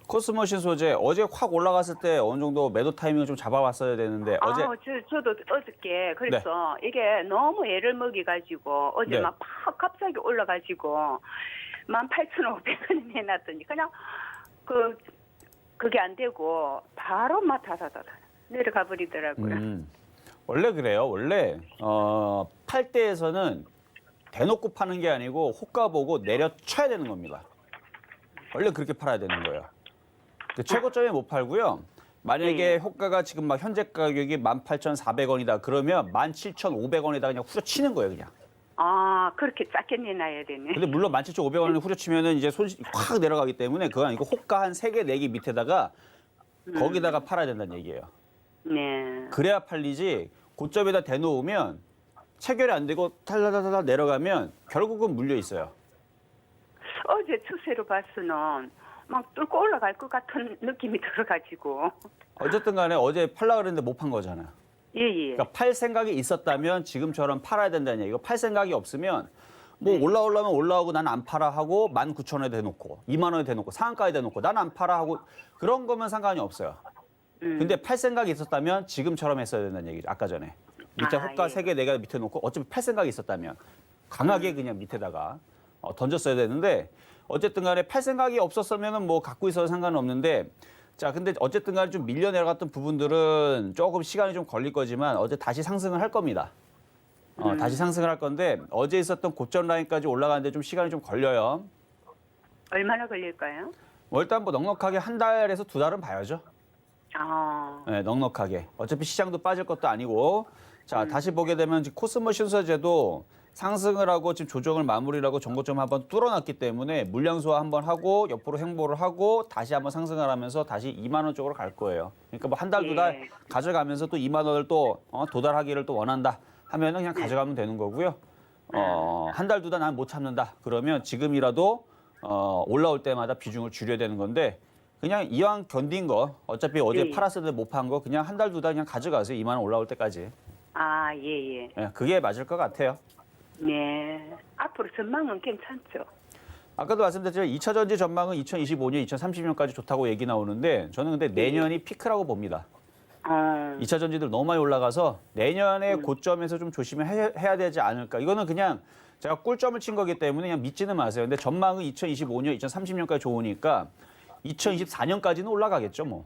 코스모신 소재 어제 확 올라갔을 때 어느 정도 매도 타이밍을 좀 잡아봤어야 되는데 어제 저도 어저께 그래서 이게 너무 애를 먹여가지고 어제 네. 막 갑자기 올라가지고 18,500원에 내놨더니 그냥 그게 안 되고 바로 막 다다다다 내려가 버리더라고요. 원래 그래요. 원래 팔 때에서는 대놓고 파는 게 아니고 호가 보고 내려쳐야 되는 겁니다. 원래 그렇게 팔아야 되는 거예요. 근데 최고점에 못 팔고요. 만약에 호가가 지금 막 현재 가격이 18,400원이다 그러면 17,500원에다 그냥 후려치는 거예요, 그냥. 아, 그렇게 작게 내놔야 되네. 근데 물론 17,500원을 후려치면은 이제 손이 확 내려가기 때문에 그건 아니고 호가 한 3개, 4개 밑에다가 거기다가 팔아야 된다는 얘기예요. 네. 그래야 팔리지 고점에다 대놓으면 체결이 안 되고 탈라탈라 내려가면 결국은 물려 있어요. 어제 추세로 봐서는 막 뚫고 올라갈 것 같은 느낌이 들어가지고. 어쨌든 간에 어제 팔라 그랬는데 못 판 거잖아요. 예, 예. 그러니까 팔 생각이 있었다면 지금처럼 팔아야 된다는 얘기고 팔 생각이 없으면 뭐 올라오려면 올라오고 난 안 팔아 하고 19,000원에 대놓고 2만 원에 대놓고 상한가에 대놓고 난 안 팔아 하고 그런 거면 상관이 없어요. 근데 팔 생각이 있었다면 지금처럼 했어야 된다는 얘기죠. 아까 전에. 밑에 아, 호가 예. 3개, 4개 밑에 놓고 어차피 팔 생각이 있었다면 강하게 그냥 밑에다가 던졌어야 되는데 어쨌든 간에 팔 생각이 없었으면 뭐 갖고 있어도 상관은 없는데 자, 근데 어쨌든 간에 좀 밀려 내려갔던 부분들은 조금 시간이 좀 걸릴 거지만 어제 다시 상승을 할 겁니다. 다시 상승을 할 건데 어제 있었던 고점 라인까지 올라가는데 좀 시간이 좀 걸려요. 얼마나 걸릴까요? 뭐 일단 뭐 넉넉하게 한 달에서 2달은 봐야죠. 아, 네, 넉넉하게. 어차피 시장도 빠질 것도 아니고. 자, 다시 보게 되면 지금 코스모 신소재도 상승을 하고 지금 조정을 마무리를 하고 정고점 한번 뚫어놨기 때문에 물량 소화 한번 하고 옆으로 횡보를 하고 다시 한번 상승을 하면서 다시 2만 원 쪽으로 갈 거예요. 그러니까 뭐 한 달, 2달 예. 가져가면서 또 2만 원을 또 도달하기를 또 원한다 하면은 그냥 가져가면 되는 거고요. 한 달, 2달 난 못 참는다. 그러면 지금이라도 올라올 때마다 비중을 줄여야 되는 건데 그냥 이왕 견딘 거 어차피 어제 예. 팔았을 때 못 판 거 그냥 한 달, 2달 그냥 가져가세요. 2만 원 올라올 때까지. 아, 예, 예. 예, 그게 맞을 것 같아요. 네. 앞으로 전망은 괜찮죠? 아까도 말씀드렸지만 2차 전지 전망은 2025년, 2030년까지 좋다고 얘기 나오는데 저는 근데 내년이 피크라고 봅니다. 2차 전지들 너무 많이 올라가서 내년에 고점에서 좀 조심해야 되지 않을까. 이거는 그냥 제가 꿀점을 친 거기 때문에 그냥 믿지는 마세요. 근데 전망은 2025년, 2030년까지 좋으니까 2024년까지는 올라가겠죠, 뭐.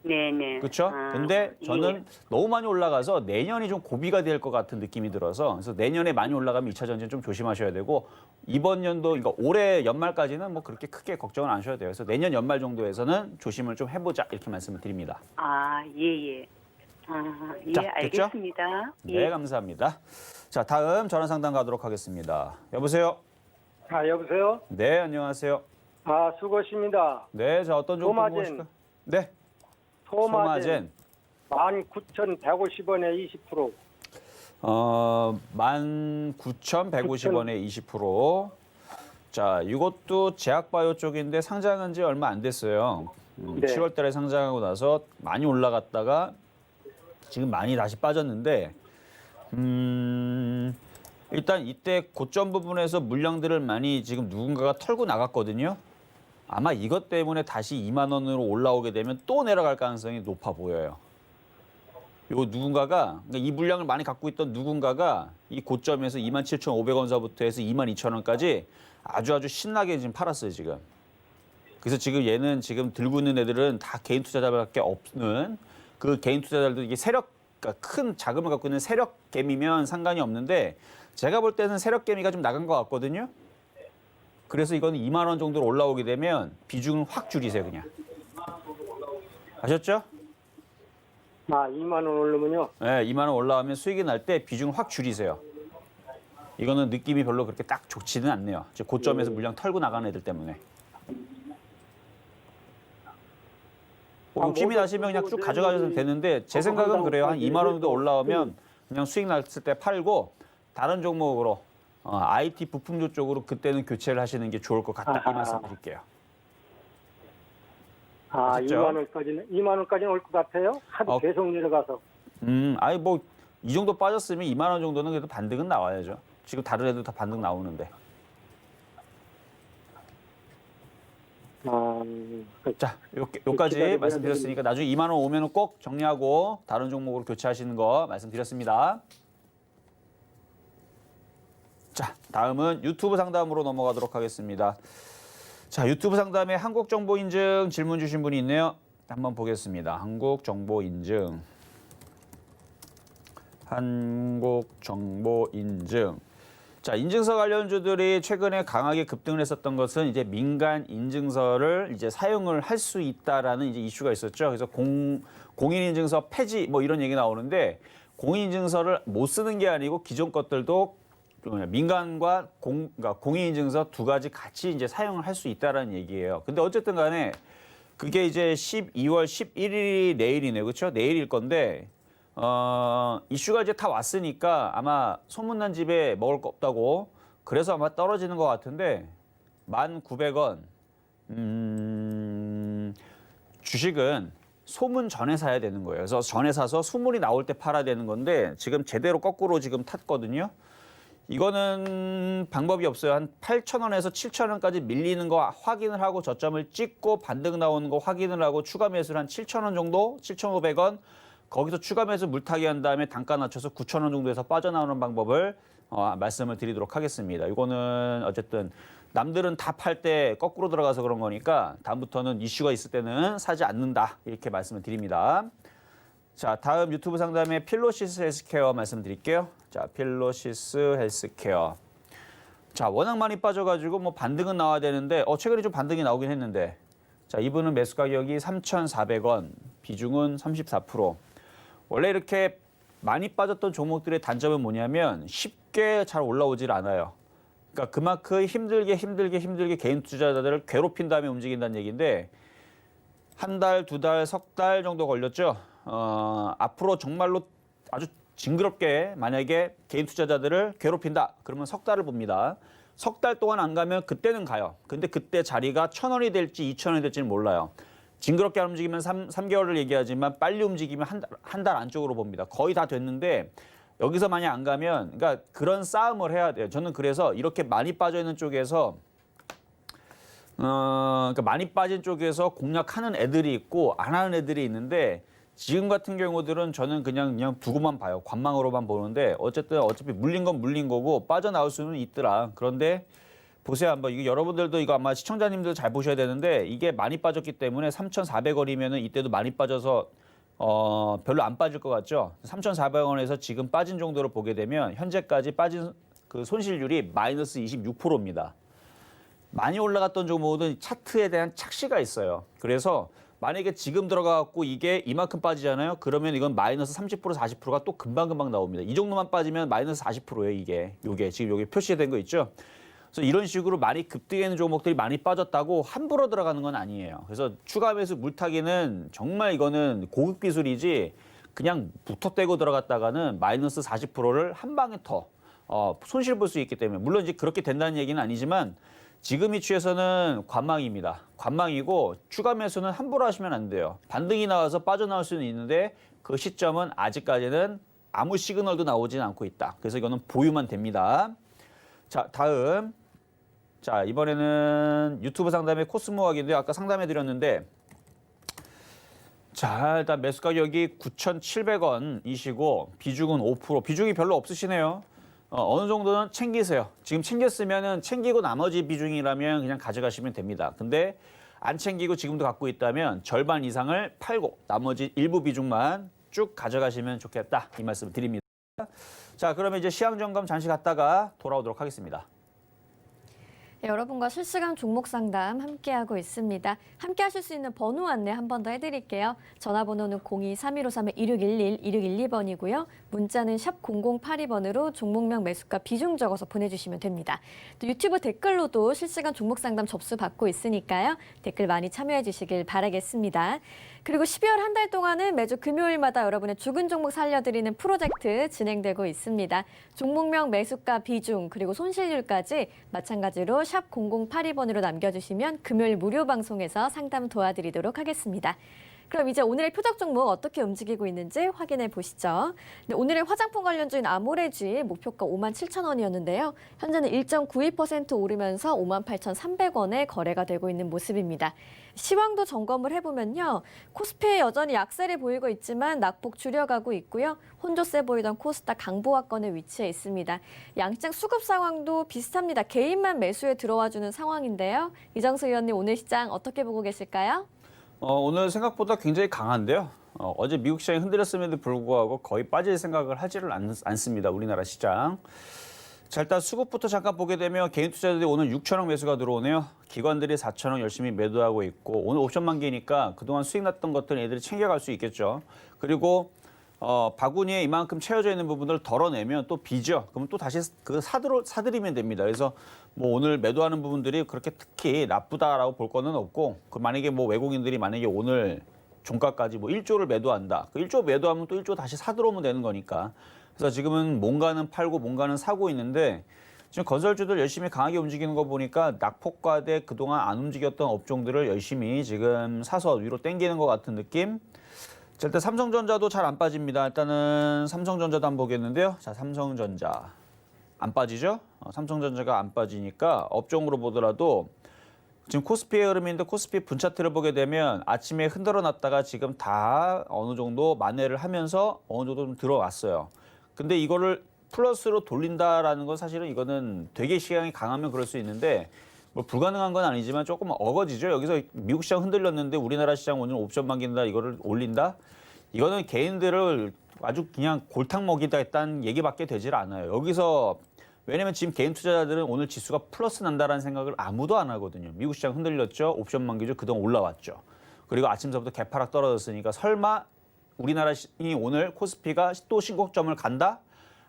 네네. 그렇죠? 근데 저는 너무 많이 올라가서 내년이 좀 고비가 될 것 같은 느낌이 들어서 그래서 내년에 많이 올라가면 2차 전지는 좀 조심하셔야 되고 이번 연도 그러니까 올해 연말까지는 뭐 그렇게 크게 걱정을 안 하셔도 돼요. 그래서 내년 연말 정도에서는 조심을 좀 해보자 이렇게 말씀을 드립니다. 아, 예, 예. 예, 자, 됐죠? 알겠습니다. 네, 예. 감사합니다. 자, 다음 전화 상담 가도록 하겠습니다. 여보세요? 아, 여보세요? 네, 안녕하세요. 아, 수고하십니다. 네, 자 어떤 종목 소마젠. 보실까요? 네, 소마젠 19,150원에 20%. 19,150원에 20%. 자, 이것도 제약바이오 쪽인데 상장한 지 얼마 안 됐어요. 네. 7월 달에 상장하고 나서 많이 올라갔다가 지금 많이 다시 빠졌는데 일단 이때 고점 부분에서 물량들을 많이 지금 누군가가 털고 나갔거든요. 아마 이것 때문에 다시 2만 원으로 올라오게 되면 또 내려갈 가능성이 높아 보여요. 요 누군가가 그러니까 이 물량을 많이 갖고 있던 누군가가 이 고점에서 27,500원서부터 해서 22,000원까지 아주 신나게 지금 팔았어요, 지금. 그래서 지금 얘는 지금 들고 있는 애들은 다 개인 투자자밖에 없는 그 개인 투자자들도 이게 세력 그러니까 큰 자금을 갖고 있는 세력개미면 상관이 없는데 제가 볼 때는 세력개미가 좀 나간 것 같거든요. 그래서 이건 2만 원 정도로 올라오게 되면 비중을 확 줄이세요, 그냥. 아셨죠? 아, 2만 원 오르면요. 네, 2만 원 올라오면 수익이 날 때 비중을 확 줄이세요. 이거는 느낌이 별로 그렇게 딱 좋지는 않네요. 이제 고점에서 물량 털고 나가는 애들 때문에. 욕심이 나시면 그냥 쭉 가져가셔도 되는데 제 생각은 그래요. 한 2만 원 정도 올라오면 그냥 수익 났을 때 팔고 다른 종목으로 IT 부품조 쪽으로 그때는 교체를 하시는 게 좋을 것 같다. 이 말씀 드릴게요. 아, 아셨죠? 2만 원까지는 올 것 같아요? 하도 계속 내려가서. 아니 뭐 이 정도 빠졌으면 2만 원 정도는 그래도 반등은 나와야죠. 지금 다른 애들 다 반등 나오는데. 자, 요까지 말씀드렸으니까 나중에 2만 원 오면은 꼭 정리하고 다른 종목으로 교체하시는 거 말씀드렸습니다. 자, 다음은 유튜브 상담으로 넘어가도록 하겠습니다. 자, 유튜브 상담에 한국정보인증 질문 주신 분이 있네요. 한번 보겠습니다. 한국정보인증. 한국정보인증. 자, 인증서 관련주들이 최근에 강하게 급등을 했었던 것은 이제 민간 인증서를 이제 사용을 할 수 있다라는 이제 이슈가 있었죠. 그래서 공인인증서 폐지 뭐 이런 얘기 나오는데 공인인증서를 못 쓰는 게 아니고 기존 것들도 민간과 그러니까 공인인증서 두 가지 같이 이제 사용을 할 수 있다라는 얘기예요. 근데 어쨌든 간에 그게 이제 12월 11일이 내일이네요. 그렇죠? 내일일 건데 이슈가 이제 다 왔으니까 아마 소문난 집에 먹을 거 없다고 그래서 아마 떨어지는 것 같은데 1,900원 주식은 소문 전에 사야 되는 거예요. 그래서 전에 사서 소문이 나올 때 팔아야 되는 건데 지금 제대로 거꾸로 지금 탔거든요. 이거는 방법이 없어요. 한 8,000원에서 7,000원까지 밀리는 거 확인을 하고 저점을 찍고 반등 나오는 거 확인을 하고 추가 매수를 한 7,000원 정도, 7,500원 거기서 추가 매수 물타기 한 다음에 단가 낮춰서 9,000원 정도에서 빠져나오는 방법을 말씀을 드리도록 하겠습니다. 이거는 어쨌든 남들은 다 팔 때 거꾸로 들어가서 그런 거니까 다음부터는 이슈가 있을 때는 사지 않는다 이렇게 말씀을 드립니다. 자, 다음 유튜브 상담의 필로시스 헬스케어 말씀드릴게요. 자, 필로시스 헬스케어. 자, 워낙 많이 빠져가지고 뭐 반등은 나와야 되는데 최근에 좀 반등이 나오긴 했는데 자, 이분은 매수 가격이 3,400원, 비중은 34%. 원래 이렇게 많이 빠졌던 종목들의 단점은 뭐냐면 쉽게 잘 올라오질 않아요. 그러니까 그만큼 힘들게 개인 투자자들을 괴롭힌 다음에 움직인다는 얘기인데 한 달, 두 달, 석 달 정도 걸렸죠. 앞으로 정말로 아주 징그럽게 만약에 개인 투자자들을 괴롭힌다. 그러면 석 달을 봅니다. 석 달 동안 안 가면 그때는 가요. 근데 그때 자리가 1,000원이 될지 2,000원이 될지는 몰라요. 징그럽게 안 움직이면 3개월을 얘기하지만 빨리 움직이면 한 달 안쪽으로 봅니다. 거의 다 됐는데 여기서 만약 안 가면 그러니까 그런 싸움을 해야 돼요. 저는 그래서 이렇게 많이 빠져 있는 쪽에서 그러니까 많이 빠진 쪽에서 공략하는 애들이 있고 안 하는 애들이 있는데 지금 같은 경우들은 저는 그냥 두고만 봐요. 관망으로만 보는데 어차피 물린 건 물린 거고 빠져나올 수는 있더라. 그런데 보세요 한번 이거 여러분들도 이거 아마 시청자님들 잘 보셔야 되는데 이게 많이 빠졌기 때문에 3,400원이면은 이때도 많이 빠져서 별로 안 빠질 것 같죠. 3,400원에서 지금 빠진 정도로 보게 되면 현재까지 빠진 그 손실률이 마이너스 26%입니다. 많이 올라갔던 종목은 차트에 대한 착시가 있어요. 그래서 만약에 지금 들어가갖고 이게 이만큼 빠지잖아요. 그러면 이건 마이너스 30%, 40%가 또 금방금방 나옵니다. 이 정도만 빠지면 마이너스 40%예요, 이게. 지금 요게 표시된 거 있죠? 그래서 이런 식으로 많이 급등하는 종목들이 많이 빠졌다고 함부로 들어가는 건 아니에요. 그래서 추가 매수 물타기는 정말 이거는 고급 기술이지 그냥 붙어떼고 들어갔다가는 마이너스 40%를 한 방에 더 손실 볼 수 있기 때문에 물론 이제 그렇게 된다는 얘기는 아니지만 지금 이 취에서는 관망입니다. 관망이고 추가 매수는 함부로 하시면 안 돼요. 반등이 나와서 빠져나올 수는 있는데 그 시점은 아직까지는 아무 시그널도 나오지는 않고 있다. 그래서 이거는 보유만 됩니다. 자, 다음. 자, 이번에는 유튜브 상담의 코스모학인데요. 아까 상담해 드렸는데 자, 일단 매수 가격이 9,700원이시고 비중은 5%. 비중이 별로 없으시네요. 어느 정도는 챙기세요. 지금 챙겼으면은 챙기고 나머지 비중이라면 그냥 가져가시면 됩니다. 근데 안 챙기고 지금도 갖고 있다면 절반 이상을 팔고 나머지 일부 비중만 쭉 가져가시면 좋겠다. 이 말씀 드립니다. 자, 그러면 이제 시황 점검 잠시 갔다가 돌아오도록 하겠습니다. 네, 여러분과 실시간 종목 상담 함께하고 있습니다. 함께하실 수 있는 번호 안내 한 번 더 해드릴게요. 전화번호는 02-3153-2611, 2612번이고요. 문자는 샵 0082번으로 종목명 매수가 비중 적어서 보내주시면 됩니다. 또 유튜브 댓글로도 실시간 종목 상담 접수 받고 있으니까요. 댓글 많이 참여해 주시길 바라겠습니다. 그리고 12월 한 달 동안은 매주 금요일마다 여러분의 죽은 종목 살려드리는 프로젝트 진행되고 있습니다. 종목명 매수가 비중 그리고 손실률까지 마찬가지로 샵 0082번으로 남겨주시면 금요일 무료 방송에서 상담 도와드리도록 하겠습니다. 그럼 이제 오늘의 표적 종목 어떻게 움직이고 있는지 확인해 보시죠. 네, 오늘의 화장품 관련주인 아모레지 목표가 57,000원이었는데요. 현재는 1.92% 오르면서 58,300원에 거래가 되고 있는 모습입니다. 시황도 점검을 해보면요. 코스피에 여전히 약세를 보이고 있지만 낙폭 줄여가고 있고요. 혼조세 보이던 코스닥 강보합권에 위치해 있습니다. 양시장 수급 상황도 비슷합니다. 개인만 매수에 들어와주는 상황인데요. 이정수 의원님 오늘 시장 어떻게 보고 계실까요? 오늘 생각보다 굉장히 강한데요. 어제 미국 시장이 흔들렸음에도 불구하고 거의 빠질 생각을 하지를 않습니다. 우리나라 시장. 자, 일단 수급부터 잠깐 보게 되면 개인 투자자들이 오늘 6천억 매수가 들어오네요. 기관들이 4천억 열심히 매도하고 있고 오늘 옵션 만기니까 그동안 수익 났던 것들 애들이 챙겨갈 수 있겠죠. 그리고 바구니에 이만큼 채워져 있는 부분을 덜어내면 또 비죠. 그럼 또 다시 그 사들이면 됩니다. 그래서 뭐 오늘 매도하는 부분들이 그렇게 특히 나쁘다라고 볼 거는 없고 그 만약에 뭐 외국인들이 만약에 오늘 종가까지 뭐 1조를 매도한다. 그 1조 매도하면 또 1조 다시 사들어오면 되는 거니까. 그래서 지금은 뭔가는 팔고 뭔가는 사고 있는데 지금 건설주들 열심히 강하게 움직이는 거 보니까 낙폭과대 그동안 안 움직였던 업종들을 열심히 지금 사서 위로 당기는 것 같은 느낌. 자, 일단 삼성전자도 잘 안 빠집니다. 일단은 삼성전자도 한번 보겠는데요. 자, 삼성전자 안 빠지죠? 삼성전자가 안 빠지니까 업종으로 보더라도 지금 코스피의 흐름인데 코스피 분차트를 보게 되면 아침에 흔들어 놨다가 지금 다 어느 정도 만회를 하면서 어느 정도 좀 들어왔어요. 근데 이거를 플러스로 돌린다라는 건 사실은 이거는 되게 시장이 강하면 그럴 수 있는데 뭐 불가능한 건 아니지만 조금 어거지죠. 여기서 미국 시장 흔들렸는데 우리나라 시장 오늘 옵션 만긴다 이거를 올린다? 이거는 개인들을 아주 그냥 골탕 먹이다 했다는 얘기밖에 되질 않아요. 여기서 왜냐면 지금 개인 투자자들은 오늘 지수가 플러스 난다라는 생각을 아무도 안 하거든요. 미국 시장 흔들렸죠. 옵션 만기죠. 그동안 올라왔죠. 그리고 아침서부터 개파락 떨어졌으니까 설마 우리나라 이 오늘 코스피가 또 신고점을 간다?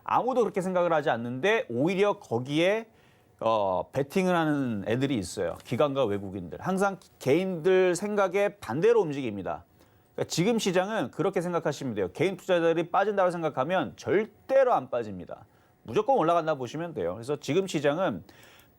아무도 그렇게 생각을 하지 않는데 오히려 거기에 베팅을 하는 애들이 있어요. 기관과 외국인들. 항상 개인들 생각에 반대로 움직입니다. 그러니까 지금 시장은 그렇게 생각하시면 돼요. 개인 투자자들이 빠진다고 생각하면 절대로 안 빠집니다. 무조건 올라간다 보시면 돼요. 그래서 지금 시장은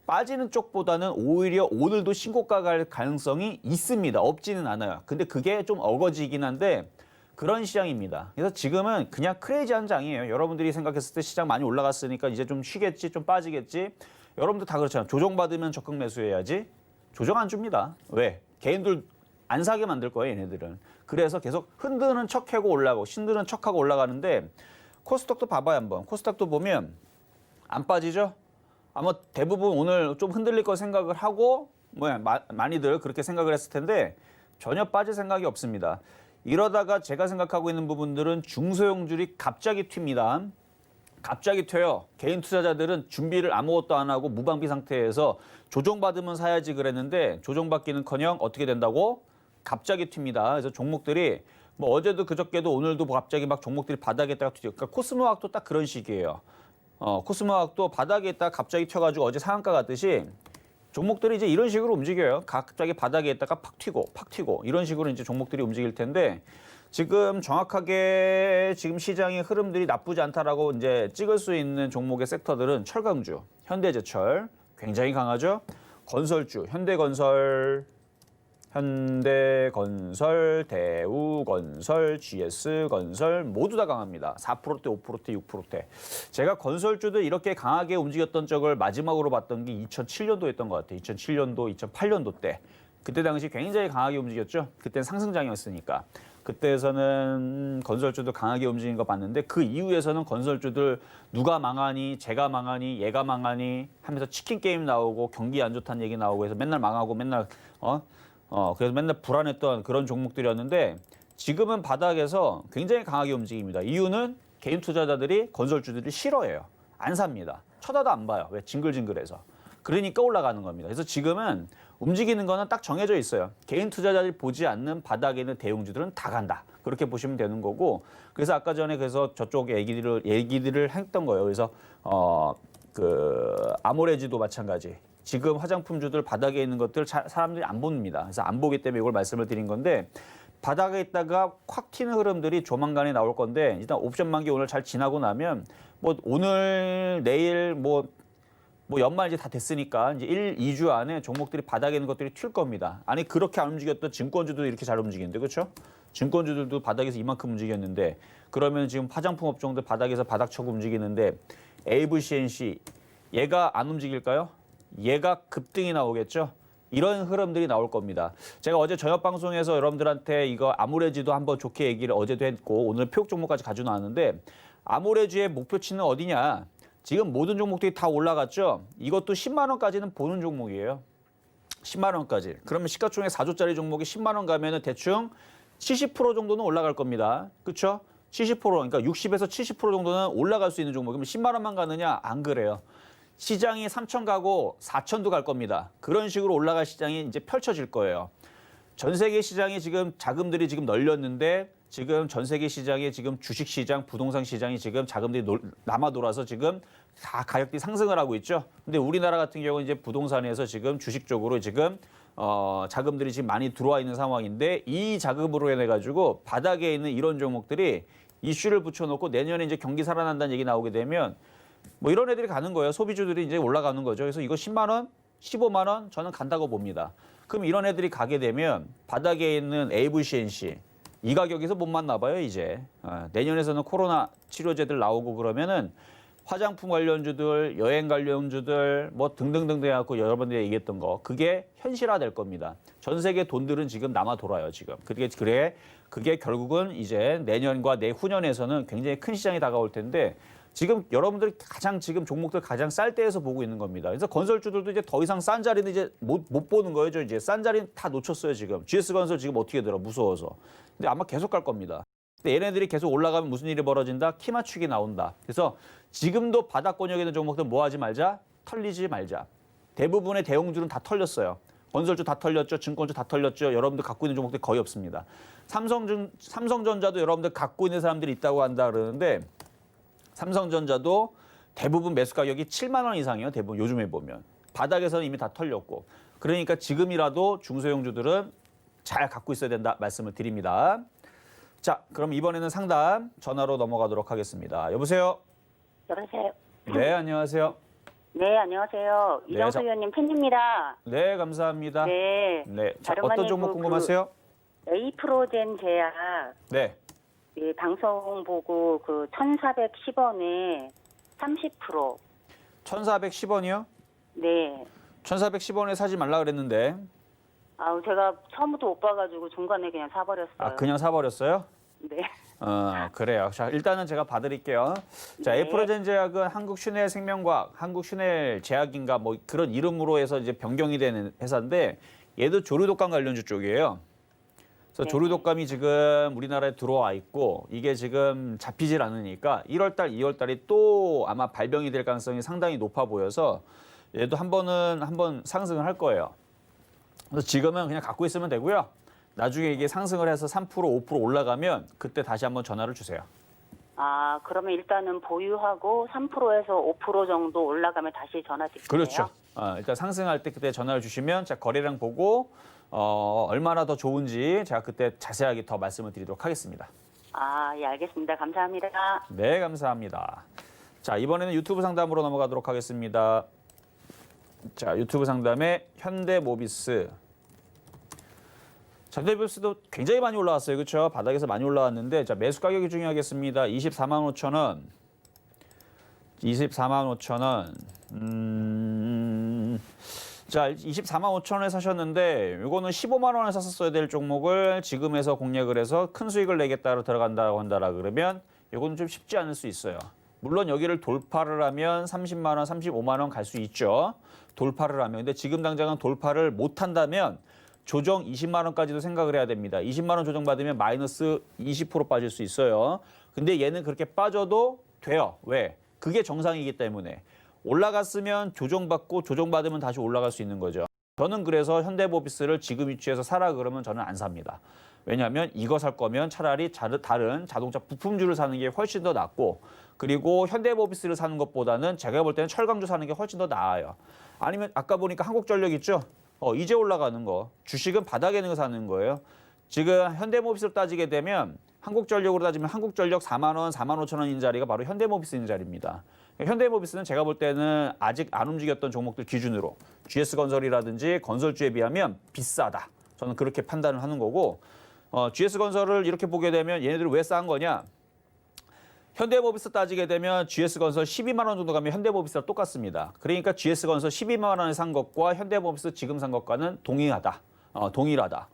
빠지는 쪽보다는 오히려 오늘도 신고가 갈 가능성이 있습니다. 없지는 않아요. 근데 그게 좀 어거지이긴 한데 그런 시장입니다. 그래서 지금은 그냥 크레이지한 장이에요. 여러분들이 생각했을 때 시장 많이 올라갔으니까 이제 좀 쉬겠지, 좀 빠지겠지. 여러분들 다 그렇잖아요. 조정받으면 적극 매수해야지. 조정 안 줍니다. 왜? 개인들 안 사게 만들 거예요, 얘네들은. 그래서 계속 흔드는 척하고 올라가고 신드는 척하고 올라가는데 코스닥도 봐봐요, 한번. 코스닥도 보면 안 빠지죠? 아마 대부분 오늘 좀 흔들릴 거 생각을 하고 많이들 그렇게 생각을 했을 텐데 전혀 빠질 생각이 없습니다. 이러다가 제가 생각하고 있는 부분들은 중소형주들이 갑자기 튑니다. 갑자기 튀어요. 개인 투자자들은 준비를 아무것도 안 하고 무방비 상태에서 조정받으면 사야지 그랬는데 조정받기는커녕 어떻게 된다고? 갑자기 튑니다. 그래서 종목들이 뭐 어제도 그저께도 오늘도 갑자기 막 종목들이 바닥에 있다가 튀죠. 그러니까 코스모학도 딱 그런 식이에요. 코스모학도 바닥에 있다가 갑자기 튀어가지고 어제 상한가 갔듯이 종목들이 이제 이런 식으로 움직여요. 갑자기 바닥에 있다가 팍 튀고 이런 식으로 이제 종목들이 움직일 텐데 지금 정확하게 지금 시장의 흐름들이 나쁘지 않다라고 이제 찍을 수 있는 종목의 섹터들은 철강주, 현대제철 굉장히 강하죠. 건설주, 현대건설, 대우건설, GS건설 모두 다 강합니다. 4%대, 5%대, 6%대. 제가 건설주들 이렇게 강하게 움직였던 적을 마지막으로 봤던 게 2007년도였던 것 같아요. 2007년도, 2008년도 때. 그때 당시 굉장히 강하게 움직였죠. 그때는 상승장이었으니까. 그때에서는 건설주들 강하게 움직이는 거 봤는데 그 이후에서는 건설주들 누가 망하니, 제가 망하니, 얘가 망하니 하면서 치킨 게임 나오고 경기 안 좋다는 얘기 나오고 해서 맨날 망하고 맨날 그래서 맨날 불안했던 그런 종목들이었는데 지금은 바닥에서 굉장히 강하게 움직입니다. 이유는 개인 투자자들이 건설주들이 싫어해요. 안 삽니다. 쳐다도 안 봐요. 왜? 징글징글해서. 그러니까 올라가는 겁니다. 그래서 지금은 움직이는 거는 딱 정해져 있어요. 개인 투자자들이 보지 않는 바닥에 있는 대형주들은 다 간다. 그렇게 보시면 되는 거고. 그래서 아까 전에 그래서 저쪽 얘기들을 했던 거예요. 그래서 아모레지도 마찬가지. 지금 화장품주들 바닥에 있는 것들 사람들이 안 봅니다. 그래서 안 보기 때문에 이걸 말씀을 드린 건데 바닥에 있다가 콱 튀는 흐름들이 조만간에 나올 건데 일단 옵션 만기 오늘 잘 지나고 나면 뭐 오늘 내일 뭐 연말 이제 다 됐으니까 이제 2주 안에 종목들이 바닥에 있는 것들이 튈 겁니다. 아니 그렇게 안 움직였던 증권주도 이렇게 잘 움직이는데 그렇죠? 증권주들도 바닥에서 이만큼 움직였는데 그러면 지금 화장품 업종들 바닥에서 바닥 쳐고 움직이는데 AVCNC 얘가 안 움직일까요? 얘가 급등이 나오겠죠. 이런 흐름들이 나올 겁니다. 제가 어제 저녁 방송에서 여러분들한테 이거 아모레지도 한번 좋게 얘기를 어제도 했고 오늘 표적 종목까지 가지고 나왔는데 아모레지의 목표치는 어디냐? 지금 모든 종목들이 다 올라갔죠. 이것도 10만 원까지는 보는 종목이에요. 10만 원까지. 그러면 시가총액 4조짜리 종목이 10만 원 가면은 대충 70% 정도는 올라갈 겁니다. 그렇죠? 70% 그러니까 60에서 70% 정도는 올라갈 수 있는 종목이면 10만 원만 가느냐? 안 그래요. 시장이 3천 가고 4천도 갈 겁니다. 그런 식으로 올라갈 시장이 이제 펼쳐질 거예요. 전 세계 시장이 지금 자금들이 지금 널렸는데 지금 전 세계 시장에 지금 주식 시장, 부동산 시장이 지금 자금들이 남아 돌아서 지금 다 가격들이 상승을 하고 있죠. 근데 우리나라 같은 경우는 이제 부동산에서 지금 주식 쪽으로 지금 자금들이 지금 많이 들어와 있는 상황인데 이 자금으로 인해 가지고 바닥에 있는 이런 종목들이 이슈를 붙여놓고 내년에 이제 경기 살아난다는 얘기 나오게 되면 뭐 이런 애들이 가는 거예요. 소비주들이 이제 올라가는 거죠. 그래서 이거 10만 원, 15만 원 저는 간다고 봅니다. 그럼 이런 애들이 가게 되면 바닥에 있는 AVCNC 이 가격에서 못 만나 봐요, 이제. 내년에서는 코로나 치료제들 나오고 그러면은 화장품 관련주들, 여행 관련주들 뭐 등등등등 해갖고 여러분들이 얘기했던 거 그게 현실화될 겁니다. 전 세계 돈들은 지금 남아 돌아요, 지금. 그게 결국은 이제 내년과 내후년에서는 굉장히 큰 시장이 다가올 텐데 지금 여러분들이 가장 지금 종목들 가장 쌀 때에서 보고 있는 겁니다. 그래서 건설주들도 이제 더 이상 싼 자리는 이제 못 보는 거예요. 이제 싼 자리는 다 놓쳤어요, 지금. GS건설 지금 어떻게 들어? 무서워서. 근데 아마 계속 갈 겁니다. 근데 얘네들이 계속 올라가면 무슨 일이 벌어진다? 키 맞추기 나온다. 그래서 지금도 바닥권역에 있는 종목들 뭐 하지 말자? 털리지 말자. 대부분의 대형주는 다 털렸어요. 건설주 다 털렸죠. 증권주 다 털렸죠. 여러분들 갖고 있는 종목들이 거의 없습니다. 삼성전자도 여러분들 갖고 있는 사람들이 있다고 한다 그러는데 삼성전자도 대부분 매수 가격이 7만 원 이상이에요. 대부분 요즘에 보면. 바닥에서는 이미 다 털렸고. 그러니까 지금이라도 중소형주들은 잘 갖고 있어야 된다 말씀을 드립니다. 자, 그럼 이번에는 상담 전화로 넘어가도록 하겠습니다. 여보세요? 여보세요? 네, 안녕하세요. 네, 안녕하세요. 네, 이정수 의원님 팬입니다. 네, 감사합니다. 네. 네, 자, 다름 어떤 아니고 종목 궁금하세요? 에이프로젠 제약 네. 예, 방송 보고 그 1,410원에 30%. 1,410원이요? 네. 1,410원에 사지 말라 그랬는데. 아우 제가 처음부터 못 봐가지고 중간에 그냥 사버렸어요. 아, 그냥 사버렸어요? 네. 그래요. 자, 일단은 제가 봐드릴게요. 자, 네. 에이프로젠 제약은 한국슈넬생명과학, 한국슈넬제약인가 뭐 그런 이름으로 해서 이제 변경이 되는 회사인데 얘도 조류독감 관련주 쪽이에요. 그래서 네. 조류독감이 지금 우리나라에 들어와 있고 이게 지금 잡히질 않으니까 1월달, 2월달이 또 아마 발병이 될 가능성이 상당히 높아 보여서 얘도 한번 상승을 할 거예요. 그래서 지금은 그냥 갖고 있으면 되고요. 나중에 이게 상승을 해서 3%, 5% 올라가면 그때 다시 한번 전화를 주세요. 아, 그러면 일단은 보유하고 3%에서 5% 정도 올라가면 다시 전화 드릴게요. 그렇죠. 일단 상승할 때 그때 전화를 주시면 제가 거래량 보고 얼마나 더 좋은지 제가 그때 자세하게 더 말씀을 드리도록 하겠습니다. 아, 예, 알겠습니다. 감사합니다. 네, 감사합니다. 자, 이번에는 유튜브 상담으로 넘어가도록 하겠습니다. 자, 유튜브 상담에 현대모비스. 현대모비스도 굉장히 많이 올라왔어요. 그렇죠? 바닥에서 많이 올라왔는데 자, 매수 가격이 중요하겠습니다. 24만 5천 원. 24만 5천 원. 자, 24만 5천 원에 사셨는데 이거는 15만 원에 샀었어야 될 종목을 지금에서 공략을 해서 큰 수익을 내겠다로 들어간다고 한다라 그러면 이거는 좀 쉽지 않을 수 있어요. 물론 여기를 돌파를 하면 30만 원, 35만 원 갈 수 있죠. 돌파를 하면. 근데 지금 당장은 돌파를 못 한다면 조정 20만 원까지도 생각을 해야 됩니다. 20만 원 조정 받으면 마이너스 20% 빠질 수 있어요. 근데 얘는 그렇게 빠져도 돼요. 왜? 그게 정상이기 때문에. 올라갔으면 조정받고 조정받으면 다시 올라갈 수 있는 거죠. 저는 그래서 현대모비스를 지금 위치에서 사라 그러면 저는 안 삽니다. 왜냐하면 이거 살 거면 차라리 다른 자동차 부품주를 사는 게 훨씬 더 낫고 그리고 현대모비스를 사는 것보다는 제가 볼 때는 철강주 사는 게 훨씬 더 나아요. 아니면 아까 보니까 한국전력 있죠? 이제 올라가는 거. 주식은 바닥에 있는 거 사는 거예요. 지금 현대모비스를 따지게 되면 한국전력으로 따지면 한국전력 4만 원, 4만 5천 원인 자리가 바로 현대모비스 있는 자리입니다. 현대모비스는 제가 볼 때는 아직 안 움직였던 종목들 기준으로 GS건설이라든지 건설주에 비하면 비싸다. 저는 그렇게 판단을 하는 거고 GS건설을 이렇게 보게 되면 얘네들이 왜 싼 거냐. 현대모비스 따지게 되면 GS건설 12만 원 정도 가면 현대모비스랑 똑같습니다. 그러니까 GS건설 12만 원에 산 것과 현대모비스 지금 산 것과는 동일하다.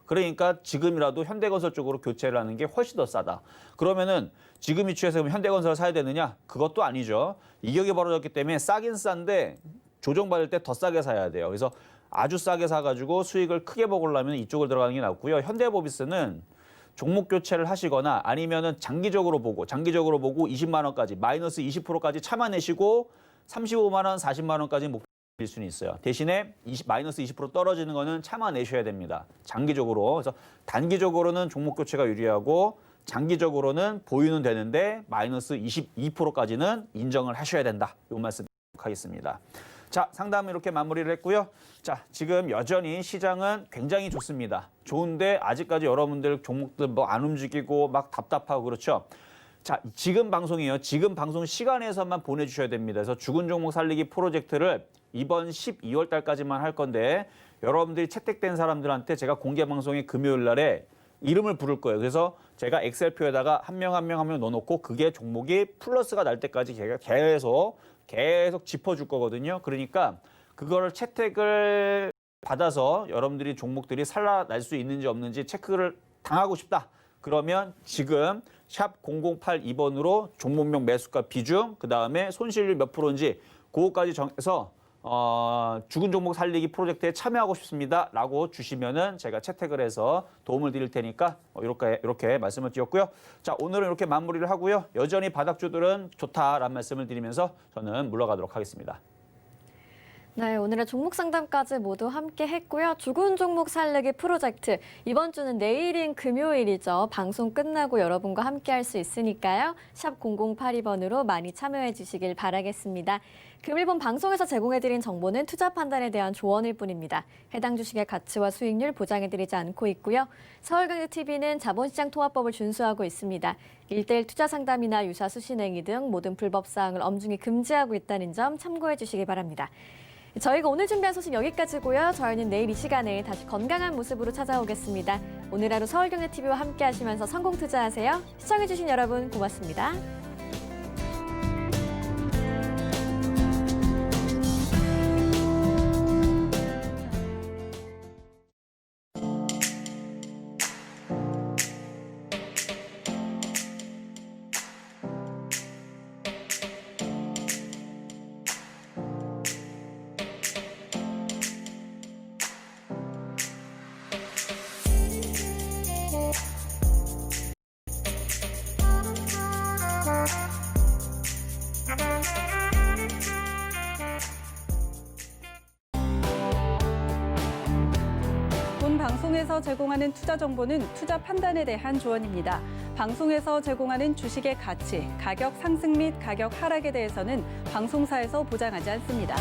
그러니까 지금이라도 현대건설 쪽으로 교체를 하는 게 훨씬 더 싸다. 그러면은 지금 위치에서 현대건설을 사야 되느냐? 그것도 아니죠. 이격이 벌어졌기 때문에 싸긴 싼데 조정받을 때 더 싸게 사야 돼요. 그래서 아주 싸게 사가지고 수익을 크게 먹으려면 이쪽을 들어가는 게 낫고요. 현대모비스는 종목 교체를 하시거나 아니면은 장기적으로 보고 20만 원까지 마이너스 20%까지 참아내시고 35만 원, 40만 원까지 목표일 수는 있어요. 대신에 마이너스 20% 떨어지는 거는 참아내셔야 됩니다. 장기적으로. 그래서 단기적으로는 종목 교체가 유리하고 장기적으로는 보유는 되는데 마이너스 22%까지는 인정을 하셔야 된다. 이 말씀 하겠습니다. 자, 상담 이렇게 마무리를 했고요. 자, 지금 여전히 시장은 굉장히 좋습니다. 좋은데 아직까지 여러분들 종목들 뭐 안 움직이고 막 답답하고 그렇죠. 자, 지금 방송이에요. 지금 방송 시간에서만 보내주셔야 됩니다. 그래서 죽은 종목 살리기 프로젝트를 이번 12월 달까지만 할 건데 여러분들이 채택된 사람들한테 제가 공개 방송이 금요일 날에 이름을 부를 거예요. 그래서 제가 엑셀표에다가 한 명 한 명 넣어놓고 그게 종목이 플러스가 날 때까지 제가 계속 짚어줄 거거든요. 그러니까 그거를 채택을 받아서 여러분들이 종목들이 살아날 수 있는지 없는지 체크를 당하고 싶다. 그러면 지금 샵 0082번으로 종목명 매수가 비중, 그다음에 손실률 몇 프로인지 그거까지 정해서 죽은 종목 살리기 프로젝트에 참여하고 싶습니다. 라고 주시면은 제가 채택을 해서 도움을 드릴 테니까 이렇게 말씀을 드렸고요. 자, 오늘은 이렇게 마무리를 하고요. 여전히 바닥주들은 좋다라는 말씀을 드리면서 저는 물러가도록 하겠습니다. 네, 오늘의 종목 상담까지 모두 함께 했고요. 죽은 종목 살리기 프로젝트. 이번 주는 내일인 금요일이죠. 방송 끝나고 여러분과 함께 할 수 있으니까요. 샵 0082번으로 많이 참여해 주시길 바라겠습니다. 금일본 방송에서 제공해드린 정보는 투자 판단에 대한 조언일 뿐입니다. 해당 주식의 가치와 수익률 보장해드리지 않고 있고요. 서울경제TV는 자본시장 통화법을 준수하고 있습니다. 1:1 투자 상담이나 유사 수신행위 등 모든 불법 사항을 엄중히 금지하고 있다는 점 참고해 주시기 바랍니다. 저희가 오늘 준비한 소식 여기까지고요. 저희는 내일 이 시간에 다시 건강한 모습으로 찾아오겠습니다. 오늘 하루 서울경제TV와 함께 하시면서 성공 투자하세요. 시청해주신 여러분 고맙습니다. 본 방송에서 제공하는 투자 정보는 투자 판단에 대한 조언입니다. 방송에서 제공하는 주식의 가치, 가격 상승 및 가격 하락에 대해서는 방송사에서 보장하지 않습니다.